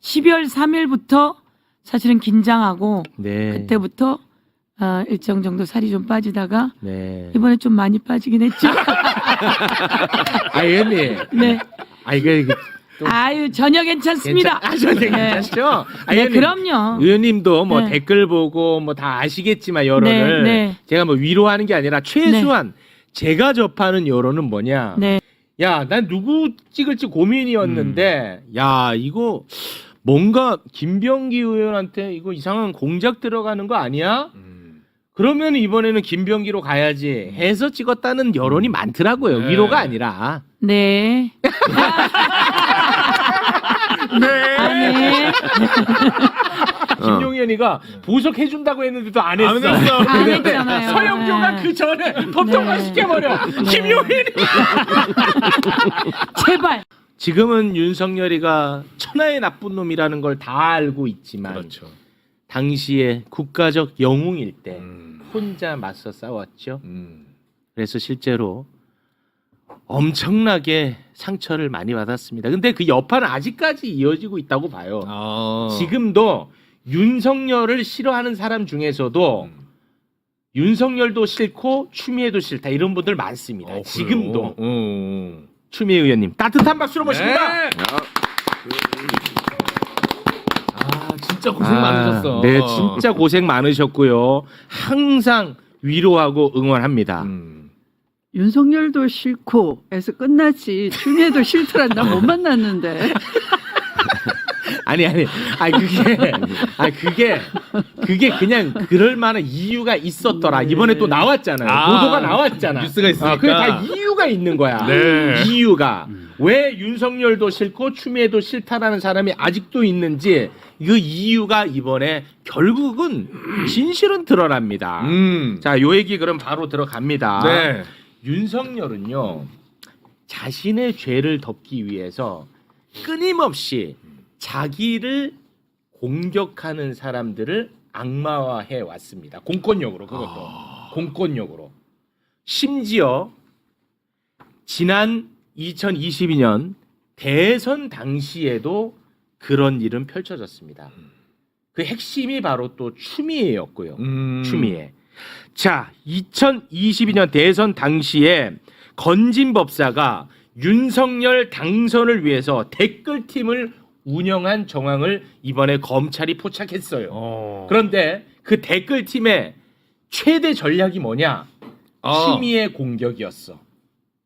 12월 3일부터 사실은 긴장하고 네. 그때부터 일정 정도 살이 좀 빠지다가 네. 이번에 좀 많이 빠지긴 했죠. 아, 의원님. 네. 아, 이거 또 아유 전혀 괜찮습니다. 전혀 괜찮죠? 아, 네, 의원님. 그럼요. 의원님도 뭐 네. 댓글 보고 뭐 다 아시겠지만 여론을 네. 제가 뭐 위로하는 게 아니라 최소한 제가 접하는 여론은 뭐냐? 네. 야, 난 누구 찍을지 고민이었는데, 야, 이거 뭔가 김병기 의원한테 이거 이상한 공작 들어가는 거 아니야? 그러면 이번에는 김병기로 가야지 해서 찍었다는 여론이 많더라고요. 네. 위로가 아니라. 네. 네. 네. 김용현이가 보석해준다고 했는데도 안 했어. 안 했어. 안 근데 했잖아요. 서영교가 네. 그 전에 법통화 네. 시켜버려. 네. 김용현이. 제발. 지금은 윤석열이가 천하의 나쁜 놈이라는 걸 다 알고 있지만 그렇죠. 당시에 국가적 영웅일 때 혼자 맞서 싸웠죠. 그래서 실제로 엄청나게 상처를 많이 받았습니다. 근데 그 여파는 아직까지 이어지고 있다고 봐요. 지금도 윤석열을 싫어하는 사람 중에서도 윤석열도 싫고 추미애도 싫다 이런 분들 많습니다. 지금도. 추미애 의원님 따뜻한 박수로 모십니다. 네. 진짜 고생 많으셨어. 네, 진짜 고생 많으셨고요. 항상 위로하고 응원합니다. 윤석열도 싫고 해서 끝났지 추미애도 싫더란 나 못 만났는데. 아니 그게 그냥 그럴 만한 이유가 있었더라. 이번에 또 나왔잖아요. 보도가 나왔잖아. 뉴스가 있으니까. 그게 다 이유가 있는 거야. 네. 이유가 왜 윤석열도 싫고 추미애도 싫다라는 사람이 아직도 있는지 그 이유가 이번에 결국은 진실은 드러납니다. 자, 요 얘기 그럼 바로 들어갑니다. 네. 윤석열은요 자신의 죄를 덮기 위해서 끊임없이 자기를 공격하는 사람들을 악마화해 왔습니다. 공권력으로 그것도 공권력으로. 심지어 지난 2022년 대선 당시에도 그런 일은 펼쳐졌습니다. 그 핵심이 바로 또 추미애였고요. 추미애. 자, 2022년 대선 당시에 건진법사가 윤석열 당선을 위해서 댓글팀을 운영한 정황을 이번에 검찰이 포착했어요. 그런데 그 댓글팀의 최대 전략이 뭐냐? 추미애 공격이었어.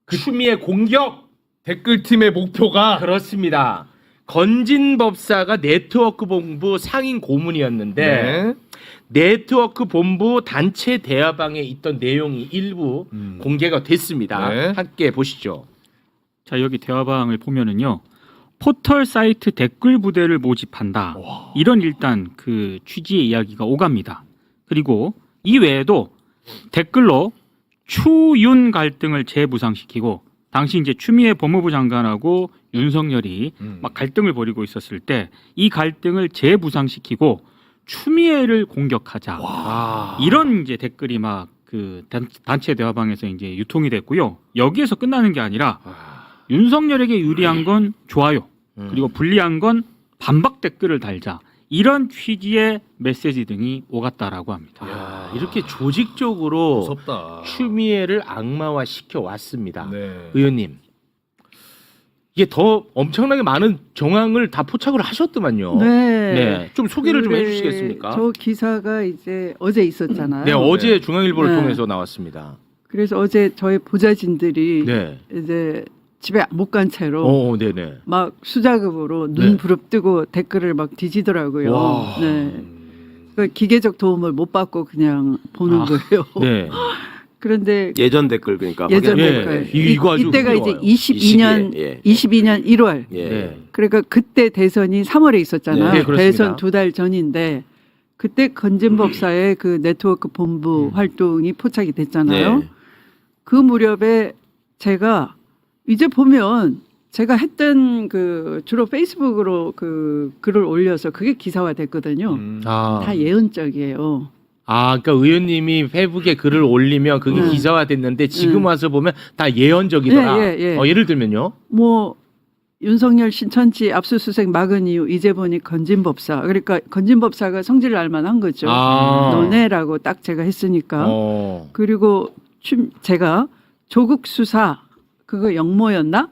그 추미애 공격! 댓글팀의 목표가 그렇습니다. 건진법사가 네트워크 본부 상임 고문이었는데 네트워크 본부 단체 대화방에 있던 내용이 일부 공개가 됐습니다. 네. 함께 보시죠. 자, 여기 대화방을 보면은요. 포털 사이트 댓글 부대를 모집한다. 이런 일단 그 취지의 이야기가 오갑니다. 그리고 이 외에도 댓글로 추윤 갈등을 재부상시키고 당시 이제 추미애 법무부 장관하고 윤석열이 막 갈등을 벌이고 있었을 때 이 갈등을 재부상시키고 추미애를 공격하자. 이런 이제 댓글이 막 그 단체 대화방에서 이제 유통이 됐고요. 여기에서 끝나는 게 아니라 윤석열에게 유리한 건 좋아요. 그리고 불리한 건 반박 댓글을 달자. 이런 취지의 메시지 등이 오갔다라고 합니다. 야, 이렇게 조직적으로 무섭다. 추미애를 악마화 시켜 왔습니다. 네. 의원님, 이게 더 엄청나게 많은 정황을 다 포착을 하셨더만요. 네. 좀 소개를 좀 그래, 해주시겠습니까? 저 기사가 이제 어제 있었잖아요. 네, 어제 중앙일보를 네. 통해서 나왔습니다. 그래서 어제 저희 보좌진들이 네. 이제 집에 못 간 채로 네네. 막 수작업으로 눈 네. 부릅뜨고 댓글을 막 뒤지더라고요. 와. 네. 그 기계적 도움을 못 받고 그냥 보는 거예요. 네. 그런데 예전 댓글 그러니까 예전 예, 댓글 이거 아주 이때가 이제 흥미로워요. 22년 22년, 22년 1월. 예. 네. 그러니까 그때 대선이 3월에 있었잖아요. 네, 그렇습니다. 대선 2달 전인데 그때 건진법사의 그 네트워크 본부 활동이 포착이 됐잖아요. 네. 그 무렵에 제가 이제 보면 제가 했던 그 주로 페이스북으로 그 글을 올려서 그게 기사화 됐거든요. 다 예언적이에요. 그러니까 의원님이 페이북에 글을 올리면 그게 기사화됐는데 지금 와서 보면 다 예언적이더라. 예. 예를 들면요. 뭐 윤석열 신천지 압수수색 막은 이유 이제 보니 건진법사. 그러니까 건진법사가 성질 날 만한 거죠. 너네라고 딱 제가 했으니까. 그리고 제가 조국 수사 그거 역모였나?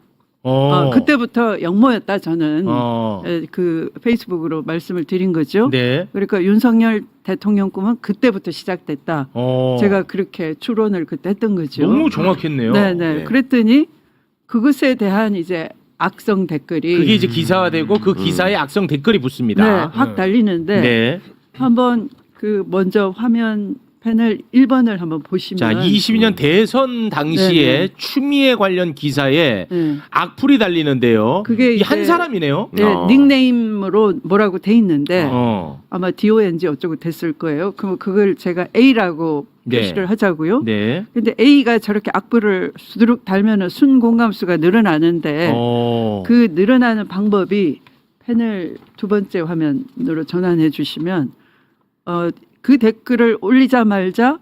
그때부터 역모였다 저는 그 페이스북으로 말씀을 드린 거죠. 네. 그러니까 윤석열 대통령 꿈은 그때부터 시작됐다. 제가 그렇게 추론을 그때 했던 거죠. 너무 정확했네요. 네네. 네. 그랬더니 그것에 대한 이제 악성 댓글이 그게 이제 기사화되고 그 기사에 악성 댓글이 붙습니다. 네, 확 달리는데 네. 한번 그 먼저 화면 패널 1번을 한번 보시면 자, 22년 대선 당시에 네네. 추미애 관련 기사에 네. 악플이 달리는데요. 그게 이 한 이제 사람이네요. 네, 닉네임으로 뭐라고 돼 있는데 어. 아마 DONG 어쩌고 됐을 거예요. 그럼 그걸 제가 A라고 네. 표시를 하자고요. 네. 근데 A가 저렇게 악플을 수두룩 달면은 순공감수가 늘어나는데 그 늘어나는 방법이 패널 두 번째 화면으로 전환해 주시면 그 댓글을 올리자마자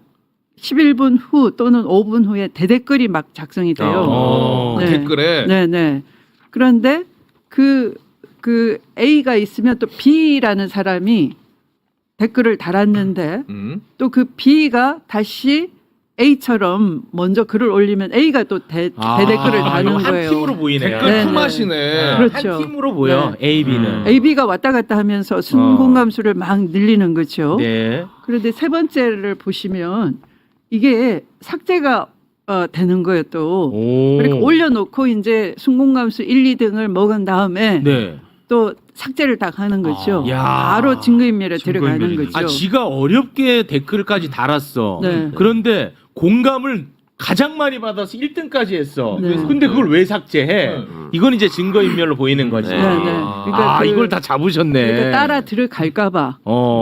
11분 후 또는 5분 후에 대댓글이 막 작성이 돼요. 그 댓글에 네네. 그런데 그 A가 있으면 또 B라는 사람이 댓글을 달았는데 또 그 B가 다시 A처럼 먼저 글을 올리면 A가 또 대댓글을 다는 한 거예요. 팀으로 보이네요. 댓글 네네. 품앗이네. 그렇죠. 한 팀으로 보여. A, B는. AB가 왔다 갔다 하면서 순공감수를 막 늘리는 거죠. 네. 그런데 세 번째를 보시면 이게 삭제가 되는 거예요 또. 그러니까 올려놓고 이제 순공감수 1, 2등을 먹은 다음에 네. 또 삭제를 딱 하는 거죠. 야. 바로 증거인멸에 들어가는 증거인멸이네. 거죠. 아, 지가 어렵게 댓글까지 달았어. 네. 그런데 공감을 가장 많이 받아서 1등까지 했어. 네. 근데 그걸 왜 삭제해? 이건 이제 증거인멸로 보이는 거지. 네. 네, 네. 그러니까 이걸 다 잡으셨네. 그러니까 따라 들어갈까봐,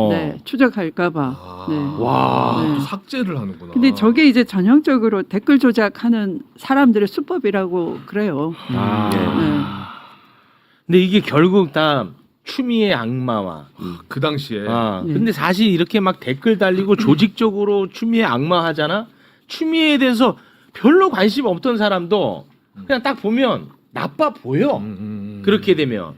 네, 추적할까봐. 네. 와. 네. 또 삭제를 하는구나. 근데 저게 이제 전형적으로 댓글 조작하는 사람들의 수법이라고 그래요. 네. 근데 이게 결국 다 추미애 악마와. 그 당시에 네. 근데 사실 이렇게 막 댓글 달리고 조직적으로 추미애 악마하잖아. 추미애에 대해서 별로 관심 없던 사람도 그냥 딱 보면 나빠 보여. 그렇게 되면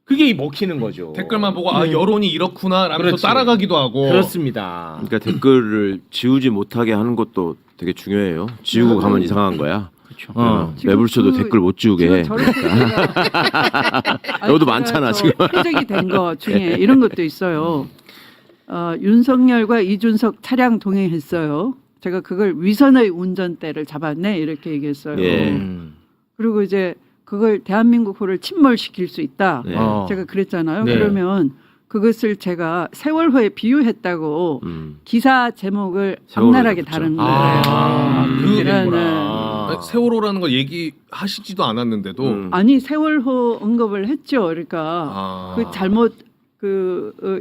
그게 먹히는 거죠. 댓글만 보고 아 여론이 이렇구나라면서 그렇지. 따라가기도 하고. 그렇습니다. 그러니까 댓글을 지우지 못하게 하는 것도 되게 중요해요. 지우고 가면 이상한 거야. 그렇죠. 지금 매불쇼도 댓글 못 지우게 해. 지금 저렇게 너도 많잖아, 지금. 표적이 된 거 중에 이런 것도 있어요. 윤석열과 이준석 차량 동행했어요. 제가 그걸 위선의 운전대를 잡았네 이렇게 얘기했어요. 예. 그리고 이제 그걸 대한민국호를 침몰시킬 수 있다. 네. 제가 그랬잖아요. 네. 그러면 그것을 제가 세월호에 비유했다고 기사 제목을 세월호에 악랄하게 붙죠. 다룬 거예요. 그렇게 네, 되는구나. 아니, 세월호라는 걸 얘기하시지도 않았는데도 아니 세월호 언급을 했죠. 그러니까 그 잘못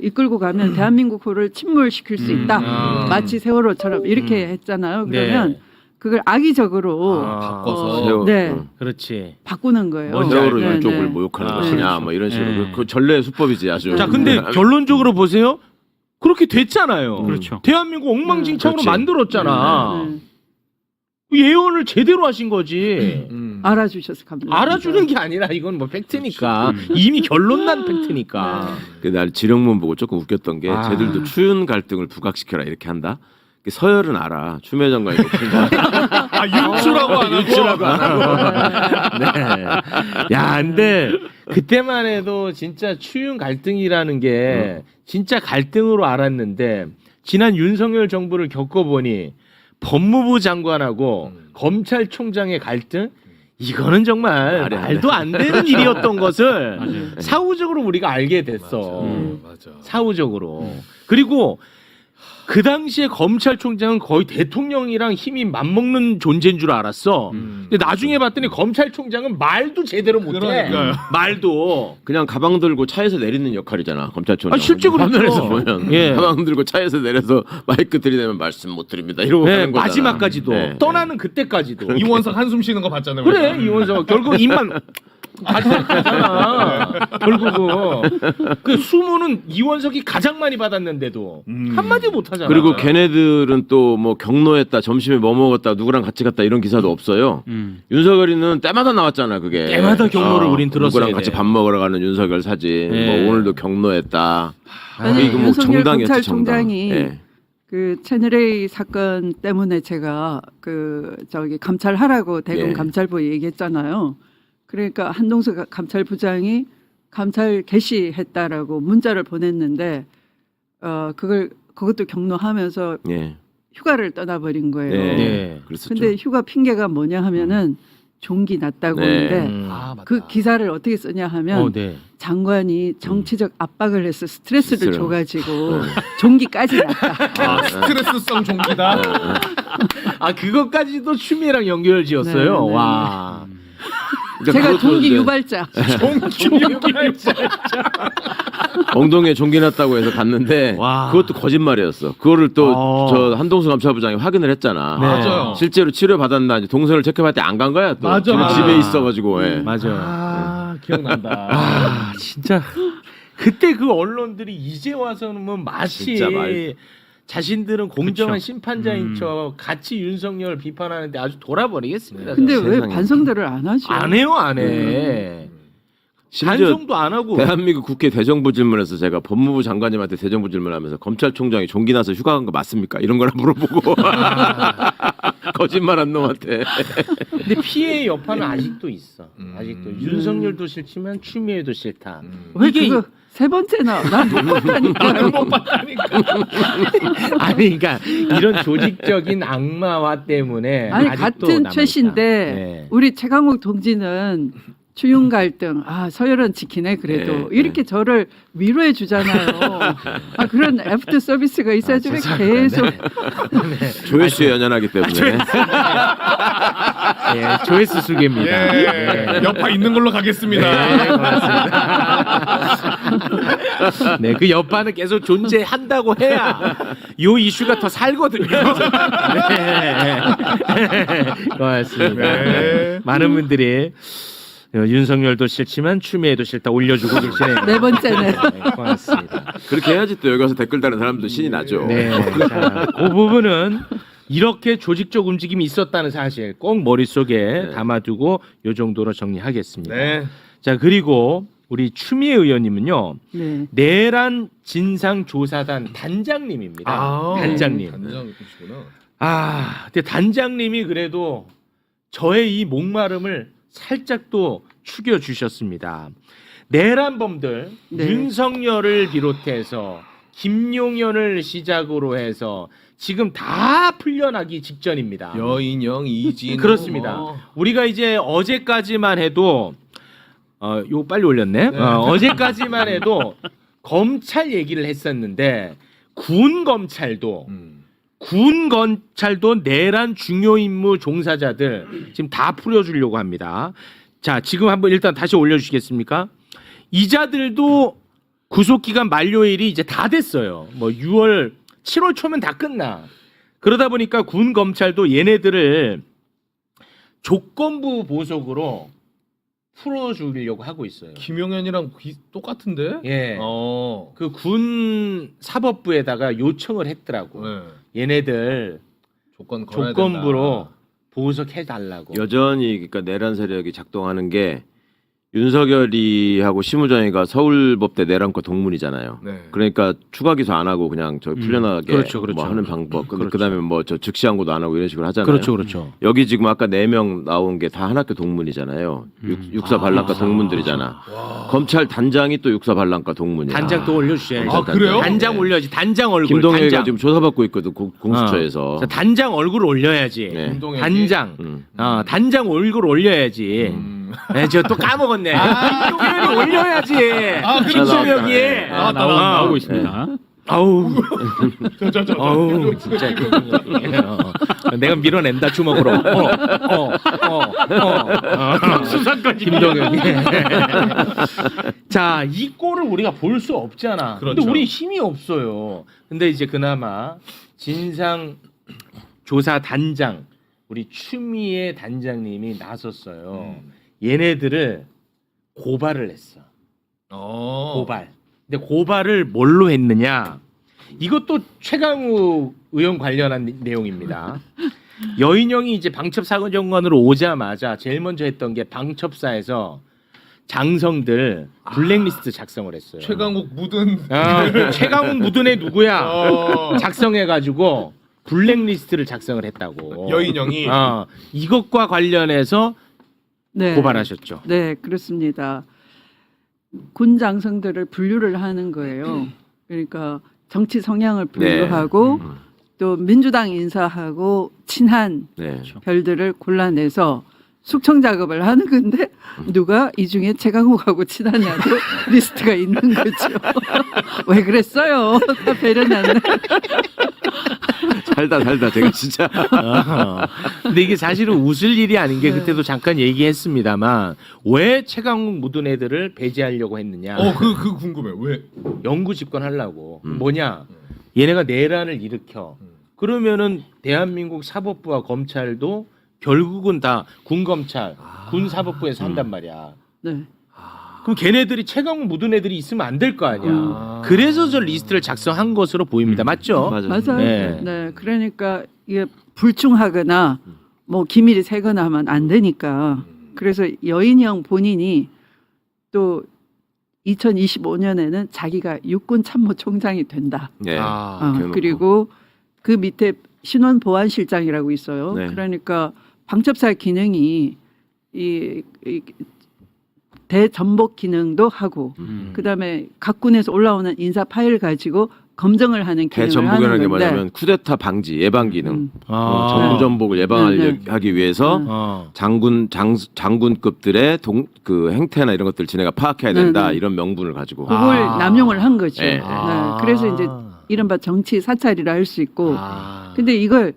이끌고 가면 대한민국호를 침몰시킬 수 있다. 마치 세월호처럼 이렇게 했잖아요. 그러면 네. 그걸 악의적으로 바꿔서. 네, 그렇지. 바꾸는 거예요. 뭔지 세월호 네, 이쪽을 네. 모욕하는 아. 것이냐, 뭐 이런 식으로 네. 그 전례 수법이지 아주. 자, 근데 결론적으로 보세요. 그렇게 됐잖아요. 그렇죠. 대한민국 엉망진창으로 그렇지. 만들었잖아. 네. 예언을 제대로 하신 거지. 알아주셔서 감사합니다. 알아주는 게 아니라 이건 뭐 팩트니까. 이미 결론 난 팩트니까. 날 지령문 보고 조금 웃겼던 게 쟤들도 추윤 갈등을 부각시켜라 이렇게 한다. 서열은 알아. 추미애 장관이 높은 거. 유추라고 안 하고. 유추라고 안 하고. 네. 야, 근데 그때만 해도 진짜 추윤 갈등이라는 게 진짜 갈등으로 알았는데 지난 윤석열 정부를 겪어보니 법무부 장관하고 검찰총장의 갈등? 이거는 정말 말이 안 말도 안 되는 일이었던 것을 맞아요. 사후적으로 우리가 알게 됐어. 맞아. 사후적으로. 그리고 그 당시에 검찰총장은 거의 대통령이랑 힘이 맞먹는 존재인 줄 알았어. 근데 나중에 봤더니 검찰총장은 말도 제대로 못해. 그러니까요. 말도. 그냥 가방 들고 차에서 내리는 역할이잖아 검찰총장. 아, 실제 그렇죠. 화면에서 보면 예. 가방 들고 차에서 내려서 마이크 들이대면 말씀 못 드립니다. 이러고 네, 하는 거잖아. 마지막까지도. 네. 떠나는 그때까지도. 이원석 한숨 쉬는 거 봤잖아요. 그래, 우리가. 이원석. 결국 입만 가잖아. 결국은 그 수모는 이원석이 가장 많이 받았는데도 한마디 못 하잖아. 그리고 걔네들은 또 뭐 경로했다, 점심에 뭐 먹었다, 누구랑 같이 갔다 이런 기사도 없어요. 윤석열이는 때마다 나왔잖아 그게. 때마다 경로를 우린 들었어야 누구랑 같이 돼. 밥 먹으러 가는 윤석열 사진. 네. 뭐 오늘도 경로했다. 아니, 이거 뭐 윤석열 정당이었지, 검찰총장이 정당. 예. 그 채널A 사건 때문에 제가 그 저기 감찰하라고 대검 예. 감찰부에 얘기했잖아요. 그러니까 한동수 감찰부장이 감찰 개시했다라고 문자를 보냈는데 그것도 경로하면서 예. 휴가를 떠나버린 거예요. 예. 네. 그랬었죠. 근데 휴가 핑계가 뭐냐 하면은 종기 났다고 네. 하는데 맞다. 그 기사를 어떻게 쓰냐 하면 네. 장관이 정치적 압박을 해서 스트레스를 스트레스. 줘가지고 종기까지 났다. 아, 스트레스성 종기다. 아 그것까지도 추미애랑 연결 지었어요. 네, 네, 와. 그러니까 제가 그것도 종기 이제 유발자. 엉덩이에 종기 났다고 해서 갔는데 와. 그것도 거짓말이었어. 그거를 또 어. 저 한동수 감찰부장이 확인을 했잖아. 네. 맞아요. 실제로 치료 받았나 이제 동선을 체크할 때 안 간 거야 또. 맞아. 지금 집에 있어가지고. 예. 맞아. 아, 기억난다. 아 진짜 그때 그 언론들이 이제 와서는 뭐 마치 진짜 말. 자신들은 공정한 그쵸. 심판자인 척 같이 윤석열을 비판하는데 아주 돌아버리겠습니다. 근데 저는. 왜 세상에. 반성들을 안 하죠? 안 해요, 안 해. 심지어 반성도 안 하고. 대한민국 국회 대정부 질문에서 제가 법무부 장관님한테 대정부 질문하면서 검찰총장이 종기 나서 휴가 간 거 맞습니까? 이런 거나 물어보고 거짓말한 놈한테. 근데 피해의 여파는 아직도 있어. 아직도 윤석열도 싫지만 추미애도 싫다. 왜 이게 그거 세 번째나 난못 봤다니까. 못 봤다니까. 아니 그러니까 이런 조직적인 악마화 때문에 아니 아직도 같은 남아있다. 최신데 네. 우리 최강욱 동지는 추윤 갈등 서열은 지키네 그래도 네, 이렇게 저를 위로해 주잖아요. 그런 애프터 서비스가 있어야지 왜 계속 조회수에 연연하기 때문에. 예, 조회수 수계입니다. 예. 여파 있는 걸로 가겠습니다. 네, 고맙습니다. 네, 그 여파는 계속 존재한다고 해야 요 이슈가 더 살거든요. 네. 고맙습니다. 네. 많은 분들이 윤석열도 싫지만 추미애도 싫다 올려주고 계시네요. 네 번째는 네, 고맙습니다. 그렇게 해야지 또 여기 가서 댓글 다는 사람도 신이 나죠. 네, 자, 그 부분은 이렇게 조직적 움직임이 있었다는 사실 꼭 머릿속에 담아두고 요 정도로 정리하겠습니다. 네. 자, 그리고 우리 추미애 의원님은요. 네. 내란 진상조사단 단장님입니다. 단장님. 단장이시구나. 근데 단장님이 그래도 저의 이 목마름을 살짝 또 죽여주셨습니다. 내란범들 네. 윤석열을 비롯해서 김용현을 시작으로 해서 지금 다 풀려나기 직전입니다. 여인영, 이진. 그렇습니다. 우리가 이제 어제까지만 해도 요 빨리 올렸네. 네. 어제까지만 해도 검찰 얘기를 했었는데 군 검찰도 내란 중요 임무 종사자들 지금 다 풀어주려고 합니다. 자, 지금 한번 일단 다시 올려주시겠습니까? 이자들도 구속기간 만료일이 이제 다 됐어요. 뭐 7월 초면 다 끝나. 그러다 보니까 군 검찰도 얘네들을 조건부 보석으로 풀어주려고 하고 있어요. 김용현이랑 똑같은데? 예. 어. 그 군 사법부에다가 요청을 했더라고. 네. 얘네들 조건 걸어야 조건부로 된다. 보석해달라고. 여전히 그러니까 내란 세력이 작동하는 게 윤석열이하고 심우정이가 서울법대 내란과 동문이잖아요. 네. 그러니까 추가 기소 안 하고 그냥 저 풀려나게 그렇죠, 그렇죠. 뭐 하는 방법. 그렇죠. 그다음에 뭐 저 즉시 항고도 안 하고 이런 식으로 하잖아요. 그렇죠. 여기 지금 아까 4명 나온 게 다 한 학교 동문이잖아요. 육사 반란과 동문들이잖아. 검찰 단장이 또 육사 반란과 동문이야. 단장 또 올려주셔야죠. 아, 그래요? 단장 올려야지. 단장 얼굴. 김동혜가 단장. 지금 조사받고 있거든 공수처에서. 자, 단장 얼굴 올려야지. 네. 김동혁이? 단장. 단장 얼굴 올려야지. 네, 저 또 까먹었네. 김동혁이 올려야지. 김동혁이. 나오고 있습니다. 아우. 저. 아우 진짜 내가 밀어낸다 주먹으로. 수사까지 김동혁이. 자, 이 꼴을 우리가 볼 수 없잖아. 그렇죠. 근데 우리 힘이 없어요. 근데 이제 그나마 진상 조사 단장 우리 추미애 단장님이 나섰어요. 얘네들을 고발을 했어. 어. 고발. 근데 고발을 뭘로 했느냐? 이것도 최강욱 의원 관련한 내용입니다. 여인영이 이제 방첩사정관으로 오자마자 제일 먼저 했던 게 방첩사에서 장성들 블랙리스트 작성을 했어요. 최강욱 묻은 최강욱 묻은 애 누구야? 어. 작성해가지고 블랙리스트를 작성을 했다고. 여인영이 이것과 관련해서 네. 고발하셨죠. 네, 그렇습니다. 군 장성들을 분류를 하는 거예요. 그러니까 정치 성향을 분류하고 또 민주당 인사하고 친한 네. 별들을 골라내서 숙청 작업을 하는 건데 누가 이 중에 최강욱하고 친하냐고 리스트가 있는 거죠. 왜 그랬어요? 다 배려났네. 살다 제가 진짜 근데 이게 사실은 웃을 일이 아닌 게 그때도 잠깐 얘기했습니다만 왜 최강욱 묻은 애들을 배제하려고 했느냐. 그 궁금해. 왜? 영구 집권하려고. 뭐냐. 얘네가 내란을 일으켜. 그러면은 대한민국 사법부와 검찰도 결국은 다 군검찰, 군사법부에서 한단 말이야. 네. 그럼 걔네들이 최강욱 묻은 애들이 있으면 안 될 거 아니야. 그래서 저 리스트를 작성한 것으로 보입니다. 맞죠? 맞아요. 네. 네. 그러니까 이게 불충하거나 뭐 기밀이 새거나 하면 안 되니까. 그래서 여인형 본인이 또 2025년에는 자기가 육군 참모총장이 된다. 네. 아, 그리고 그 밑에 신원보안실장이라고 있어요. 네. 그러니까 방첩사 기능이 이 대전복 기능도 하고 그다음에 각 군에서 올라오는 인사 파일 가지고 검증을 하는 기능을 대전복이라는 하는 게 건데 뭐냐면 쿠데타 방지 예방 기능, 정부 아. 전복을 예방하기 위해서 어. 장군급들의 그 행태나 이런 것들 지네가 파악해야 된다 네. 이런 명분을 가지고. 그걸 남용을 한 거죠. 네. 네. 그래서 이제 이른바 정치 사찰이라 할 수 있고 근데 이걸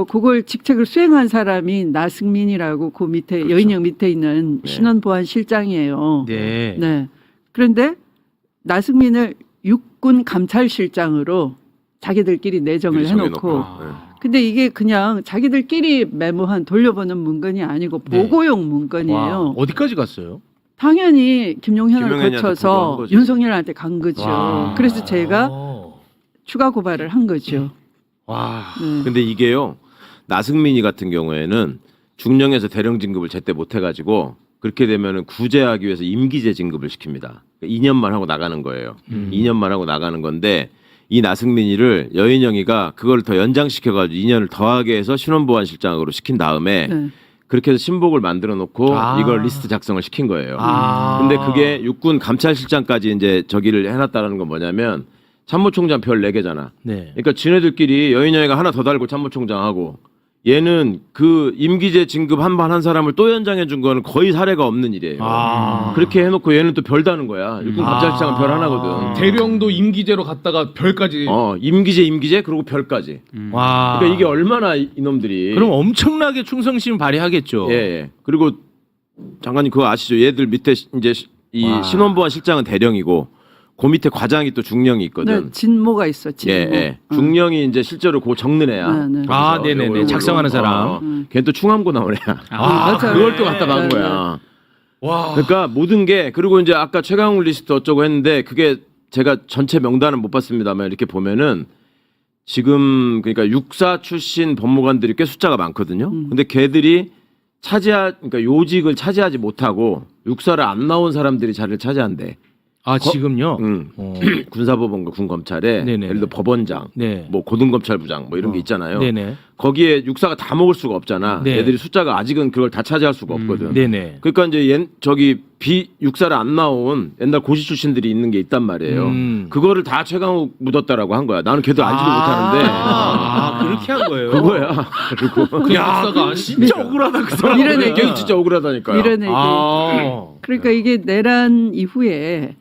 그걸 직책을 수행한 사람이 나승민이라고 그 밑에 그렇죠. 여인영 밑에 있는 네. 신원보안실장이에요. 네. 네. 그런데 나승민을 육군 감찰실장으로 자기들끼리 내정을 해놓고 네. 근데 이게 그냥 자기들끼리 메모한 돌려보는 문건이 아니고 네. 보고용 문건이에요. 와, 어디까지 갔어요? 당연히 김용현을 김용현이한테 거쳐서 보고한 거지. 윤석열한테 간 거죠. 와. 그래서 제가 추가 고발을 한 거죠. 와. 네. 근데 이게요 나승민이 같은 경우에는 중령에서 대령 진급을 제때 못 해가지고 그렇게 되면은 구제하기 위해서 임기제 진급을 시킵니다. 2년만 하고 나가는 거예요. 2년만 하고 나가는 건데 이 나승민이를 여인영이가 그걸 더 연장시켜가지고 2년을 더하게 해서 신원보안실장으로 시킨 다음에 네. 그렇게 해서 신복을 만들어 놓고 아. 이걸 리스트 작성을 시킨 거예요. 아. 근데 그게 육군 감찰실장까지 이제 저기를 해놨다는 건 뭐냐면 참모총장 별 4개잖아. 네. 그러니까 지네들끼리 여인영이가 하나 더 달고 참모총장하고 얘는 그 임기제 진급 한 번 한 사람을 또 연장해 준 거는 거의 사례가 없는 일이에요. 아. 그렇게 해놓고 얘는 또 별 다는 거야. 육군 감찰실장은 별 하나거든. 대령도 임기제로 갔다가 별까지. 임기제 그리고 별까지. 와. 그러니까 이게 얼마나 이놈들이. 그럼 엄청나게 충성심 발휘하겠죠. 예. 그리고 장관님 그거 아시죠? 얘들 밑에 이제 이 와. 신원보안 실장은 대령이고 그 밑에 과장이 또 중령이 있거든. 네, 진모가 있어. 진모. 예. 중령이 이제 실제로 그 적는 애야. 네, 네. 아, 그래서 네네네. 요거, 작성하는 사람. 걔는 또 충암고 나온 애야. 아, 맞아요. 그걸 또 갖다 박은 네, 거야. 와. 그러니까 모든 게 그리고 이제 아까 최강욱 리스트 어쩌고 했는데 그게 제가 전체 명단은 못 봤습니다만 이렇게 보면은 지금 그러니까 육사 출신 법무관들이 꽤 숫자가 많거든요. 근데 걔들이 그러니까 요직을 차지하지 못하고 육사를 안 나온 사람들이 자리를 차지한대. 아, 지금요? 어. 군사법원과 군검찰에 네네. 예를 들어 법원장, 네. 뭐 고등검찰부장 뭐 이런 게 있잖아요. 네네. 거기에 육사가 다 먹을 수가 없잖아. 네. 애들이 숫자가 아직은 그걸 다 차지할 수가 없거든. 네네. 그러니까 이제 육사를 안 나온 옛날 고시 출신들이 있는 게 있단 말이에요. 그거를 다 최강욱 묻었다라고 한 거야. 나는 걔도 알지도 못하는데. 그렇게 한 거예요. 그거야. 그리고 야, 역사가 진짜 억울하다 그 사람. 이런 얘기. 걔 진짜 억울하다니까요. 이런 얘기. 아. 그러니까 이게 내란 이후에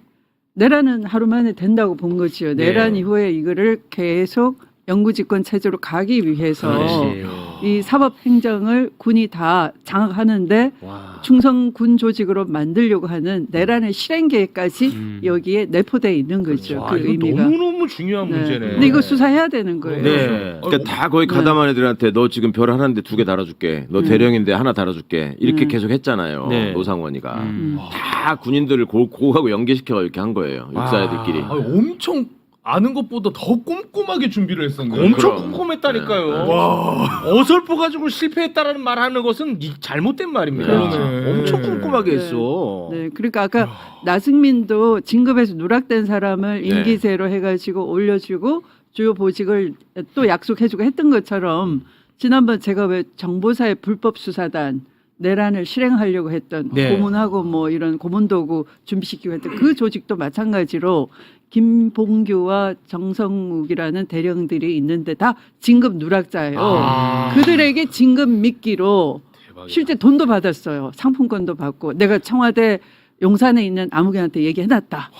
내란은 하루 만에 된다고 본 거지요. 내란 네. 이후에 이거를 계속 영구집권 체제로 가기 위해서 그렇지. 이 사법행정을 군이 다 장악하는데 와. 충성군 조직으로 만들려고 하는 내란의 실행 계획까지 여기에 내포되어 있는 거죠. 와, 그 이거 의미가. 너무너무 너무 중요한 네. 문제네. 근데 이거 수사해야 되는 거예요. 네. 그러니까 다 거의 가담한 애들한테 너 지금 별 하나인데 2개 달아줄게. 너 대령인데 하나 달아줄게. 이렇게 계속 했잖아요. 네. 노상원이가 다 군인들을 고하고 연계시켜 이렇게 한 거예요. 육사 애들끼리. 아니, 엄청 아는 것보다 더 꼼꼼하게 준비를 했었네요. 엄청 그럼. 꼼꼼했다니까요. 네. 어설퍼 가지고 실패했다라는 말하는 것은 잘못된 말입니다. 그러네. 엄청 꼼꼼하게 네. 했어. 네, 그러니까 아까 나승민도 진급에서 누락된 사람을 네. 임기제로 해가지고 올려주고 주요 보직을 또 약속해주고 했던 것처럼 지난번 제가 왜 정보사의 불법 수사단 내란을 실행하려고 했던 네. 고문하고 뭐 이런 고문도구 준비시키고 했던 그 조직도 마찬가지로 김봉규와 정성욱이라는 대령들이 있는데 다 진급 누락자예요. 그들에게 진급 미끼로 실제 돈도 받았어요. 상품권도 받고 내가 청와대 용산에 있는 아무개한테 얘기해놨다.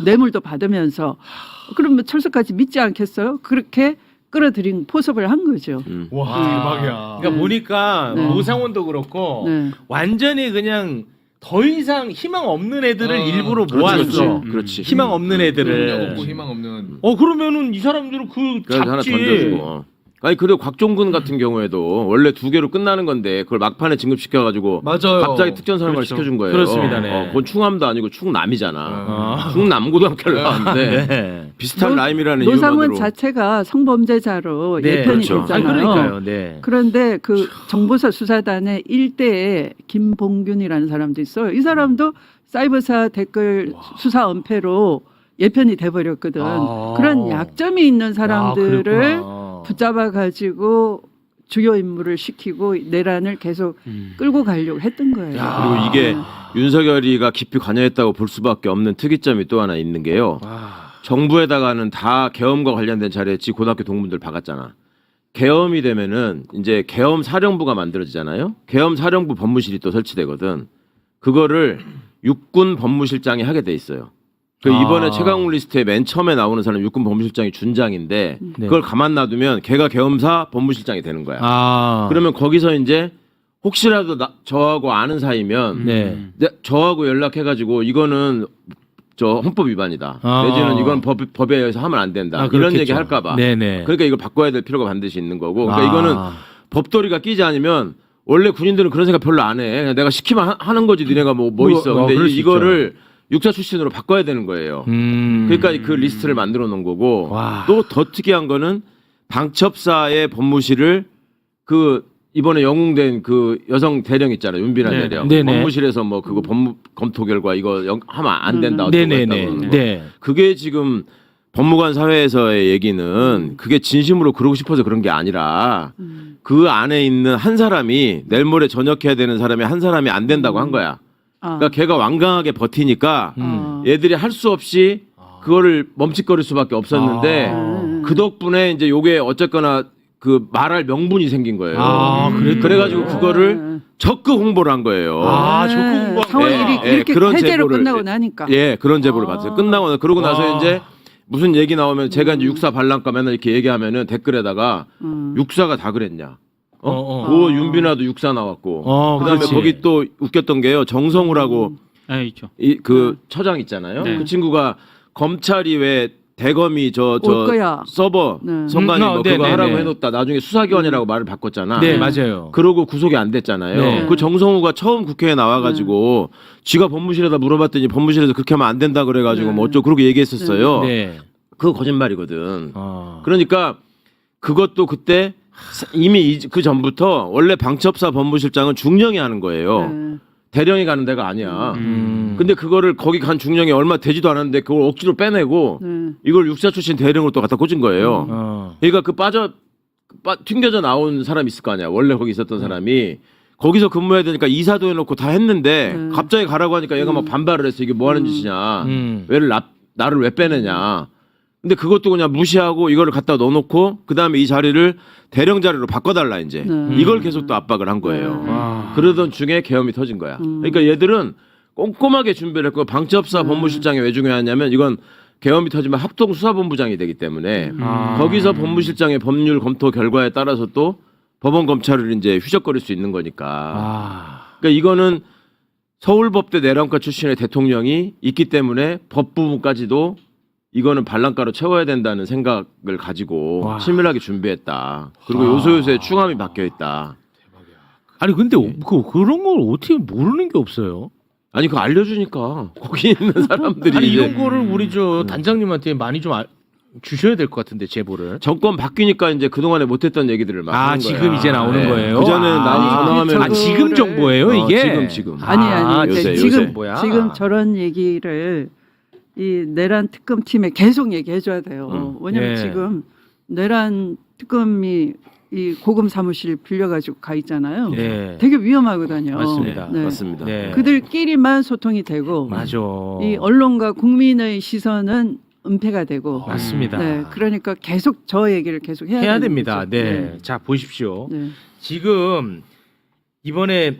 뇌물도 받으면서 그러면 철수까지 믿지 않겠어요? 그렇게 끌어들인 포섭을 한 거죠. 와, 대박이야. 그러니까 보니까 네. 노상원도 그렇고 네. 완전히 그냥 더 이상 희망 없는 애들을 일부러 그렇지, 모았어. 그렇지. 희망 없는 능력 애들을. 없고 희망 없는. 그러면은 이 사람들은 그 그래서 하나 잡지. 던져주고. 아니 그리고 곽종근 같은 경우에도 원래 2개로 끝나는 건데 그걸 막판에 진급시켜가지고 맞아요. 갑자기 특전사령관을 그렇죠. 시켜준 거예요. 그렇습니다, 네. 그건 충암도 아니고 충남이잖아. 아. 충남고등학교를 나왔는데 네. 비슷한 라임이라는 노상원 이유만으로. 자체가 성범죄자로 네, 예편이 그렇죠. 아니, 됐잖아요. 그러니까요. 네. 그런데 그 정보사 수사단의 일대에 김봉균이라는 사람도 있어요. 이 사람도 사이버사 댓글 수사 은폐로 예편이 돼버렸거든. 아. 그런 약점이 있는 사람들을 그랬구나. 붙잡아 가지고 주요 임무를 시키고 내란을 계속 끌고 가려고 했던 거예요. 그리고 이게 윤석열이가 깊이 관여했다고 볼 수밖에 없는 특이점이 또 하나 있는 게요. 정부에다가는 다 계엄과 관련된 자리에 지 고등학교 동문들 박았잖아. 계엄이 되면은 이제 계엄 사령부가 만들어지잖아요. 계엄 사령부 법무실이 또 설치되거든. 그거를 육군 법무실장이 하게 돼 있어요. 그 이번에 최강욱 리스트에 맨 처음에 나오는 사람 육군 법무실장이 준장인데 그걸 가만 놔두면 걔가 계엄사 법무실장이 되는 거야. 그러면 거기서 이제 혹시라도 저하고 아는 사이면 네. 저하고 연락해가지고 이거는 저 헌법 위반이다. 내지는 이건 법에 의해서 하면 안 된다. 이런 그렇겠죠. 얘기 할까봐. 네네. 그러니까 이걸 바꿔야 될 필요가 반드시 있는 거고. 그러니까 이거는 법도리가 끼지 않으면 원래 군인들은 그런 생각 별로 안 해. 그냥 내가 시키면 하는 거지. 니네가 뭐 있어. 근데 그럴 수 이거를 육사 출신으로 바꿔야 되는 거예요. 그러니까 그 리스트를 만들어 놓은 거고. 와. 또 더 특이한 거는 방첩사의 법무실을 그 이번에 영웅된 그 여성 대령 있잖아요. 윤비나 네. 대령. 네네. 법무실에서 뭐 그거 법무 검토 결과 이거 하면 안 된다. 어쩌고 네네네. 했다고 그러고. 네. 그게 지금 법무관 사회에서의 얘기는 그게 진심으로 그러고 싶어서 그런 게 아니라 그 안에 있는 한 사람이 내일 모레 전역해야 되는 사람이 한 사람이 안 된다고 한 거야. 그러니까 걔가 완강하게 버티니까 얘들이 할 수 없이 그거를 멈칫거릴 수밖에 없었는데 그 덕분에 이제 요게 어쨌거나 그 말할 명분이 생긴 거예요. 그래가지고 그거를 적극 홍보를 한 거예요. 적극 홍보한 상황이 예, 이렇게 그런 해제로 제보를- 끝나고 나니까. 예, 그런 제보를 받았어요. 끝나고 그러고 나서 이제 무슨 얘기 나오면 제가 이제 육사 반란가 맨날 이렇게 얘기하면은 댓글에다가 육사가 다 그랬냐? 오 윤비나도 육사 나왔고 그다음에 그렇지. 거기 또 웃겼던 게요. 정성우라고 네, 있죠. 그 처장 있잖아요. 네. 그 친구가 검찰이 왜 대검이 저 올 거야. 서버 네. 선관위 뭐 네, 그거 네, 하라고 네. 해놓다 나중에 수사기관이라고 말을 바꿨잖아. 네, 맞아요. 그러고 구속이 안 됐잖아요. 네. 그 정성우가 처음 국회에 나와가지고 지가 법무실에다 물어봤더니 법무실에서 그렇게 하면 안 된다 그래가지고 뭐 어쩌고 그렇게 얘기했었어요. 네. 그거 거짓말이거든. 그러니까 그것도 그때 이미 그 전부터 원래 방첩사 법무실장은 중령이 하는 거예요. 네. 대령이 가는 데가 아니야. 근데 그거를 거기 간 중령이 얼마 되지도 않았는데 그걸 억지로 빼내고 네. 이걸 육사 출신 대령으로 또 갖다 꽂은 거예요. 그러니까 그 튕겨져 나온 사람이 있을 거 아니야. 원래 거기 있었던 사람이 거기서 근무해야 되니까 이사도 해놓고 다 했는데 갑자기 가라고 하니까 얘가 막 반발을 했어. 이게 뭐 하는 짓이냐. 나를 왜 빼내냐. 근데 그것도 그냥 무시하고 이거를 갖다 넣어놓고 그 다음에 이 자리를 대령 자리로 바꿔달라 이제 이걸 계속 또 압박을 한 거예요. 그러던 중에 계엄이 터진 거야. 그러니까 얘들은 꼼꼼하게 준비를 했고 방첩사 법무실장이 왜 중요하냐면 이건 계엄이 터지면 합동수사본부장이 되기 때문에 거기서 법무실장의 법률 검토 결과에 따라서 또 법원 검찰을 이제 휘적거릴 수 있는 거니까. 그러니까 이거는 서울법대 내란과 출신의 대통령이 있기 때문에 법부까지도 이거는 발랑가로 채워야 된다는 생각을 가지고 와. 치밀하게 준비했다. 그리고 요소요소에 충함이 박혀 있다. 아니 근데 예. 그런 걸 어떻게 모르는 게 없어요? 아니 그거 알려주니까 거기 있는 사람들이 아니 이제 이런 거를 우리 저 단장님한테 많이 좀 주셔야 될 것 같은데 제보를. 정권 바뀌니까 이제 그동안에 못했던 얘기들을 막 아 하는 지금 거야. 이제 나오는 거예요. 그 전에 나는 아, 전화하면 아 지금 정보예요 이게. 지금 아니 요새, 지금 요새. 뭐야? 지금 저런 얘기를 이 내란 특검팀에 계속 얘기해 줘야 돼요. 왜냐면 예. 지금 내란 특검이 이 고검 사무실 빌려가지고 가 있잖아요. 네. 되게 위험하거든요. 맞습니다. 네. 맞습니다. 네. 그들끼리만 소통이 되고 맞아. 이 언론과 국민의 시선은 은폐가 되고 맞습니다. 네, 그러니까 계속 저 얘기를 계속 해야, 해야 되는 됩니다. 거죠. 네. 자 보십시오. 네. 지금 이번에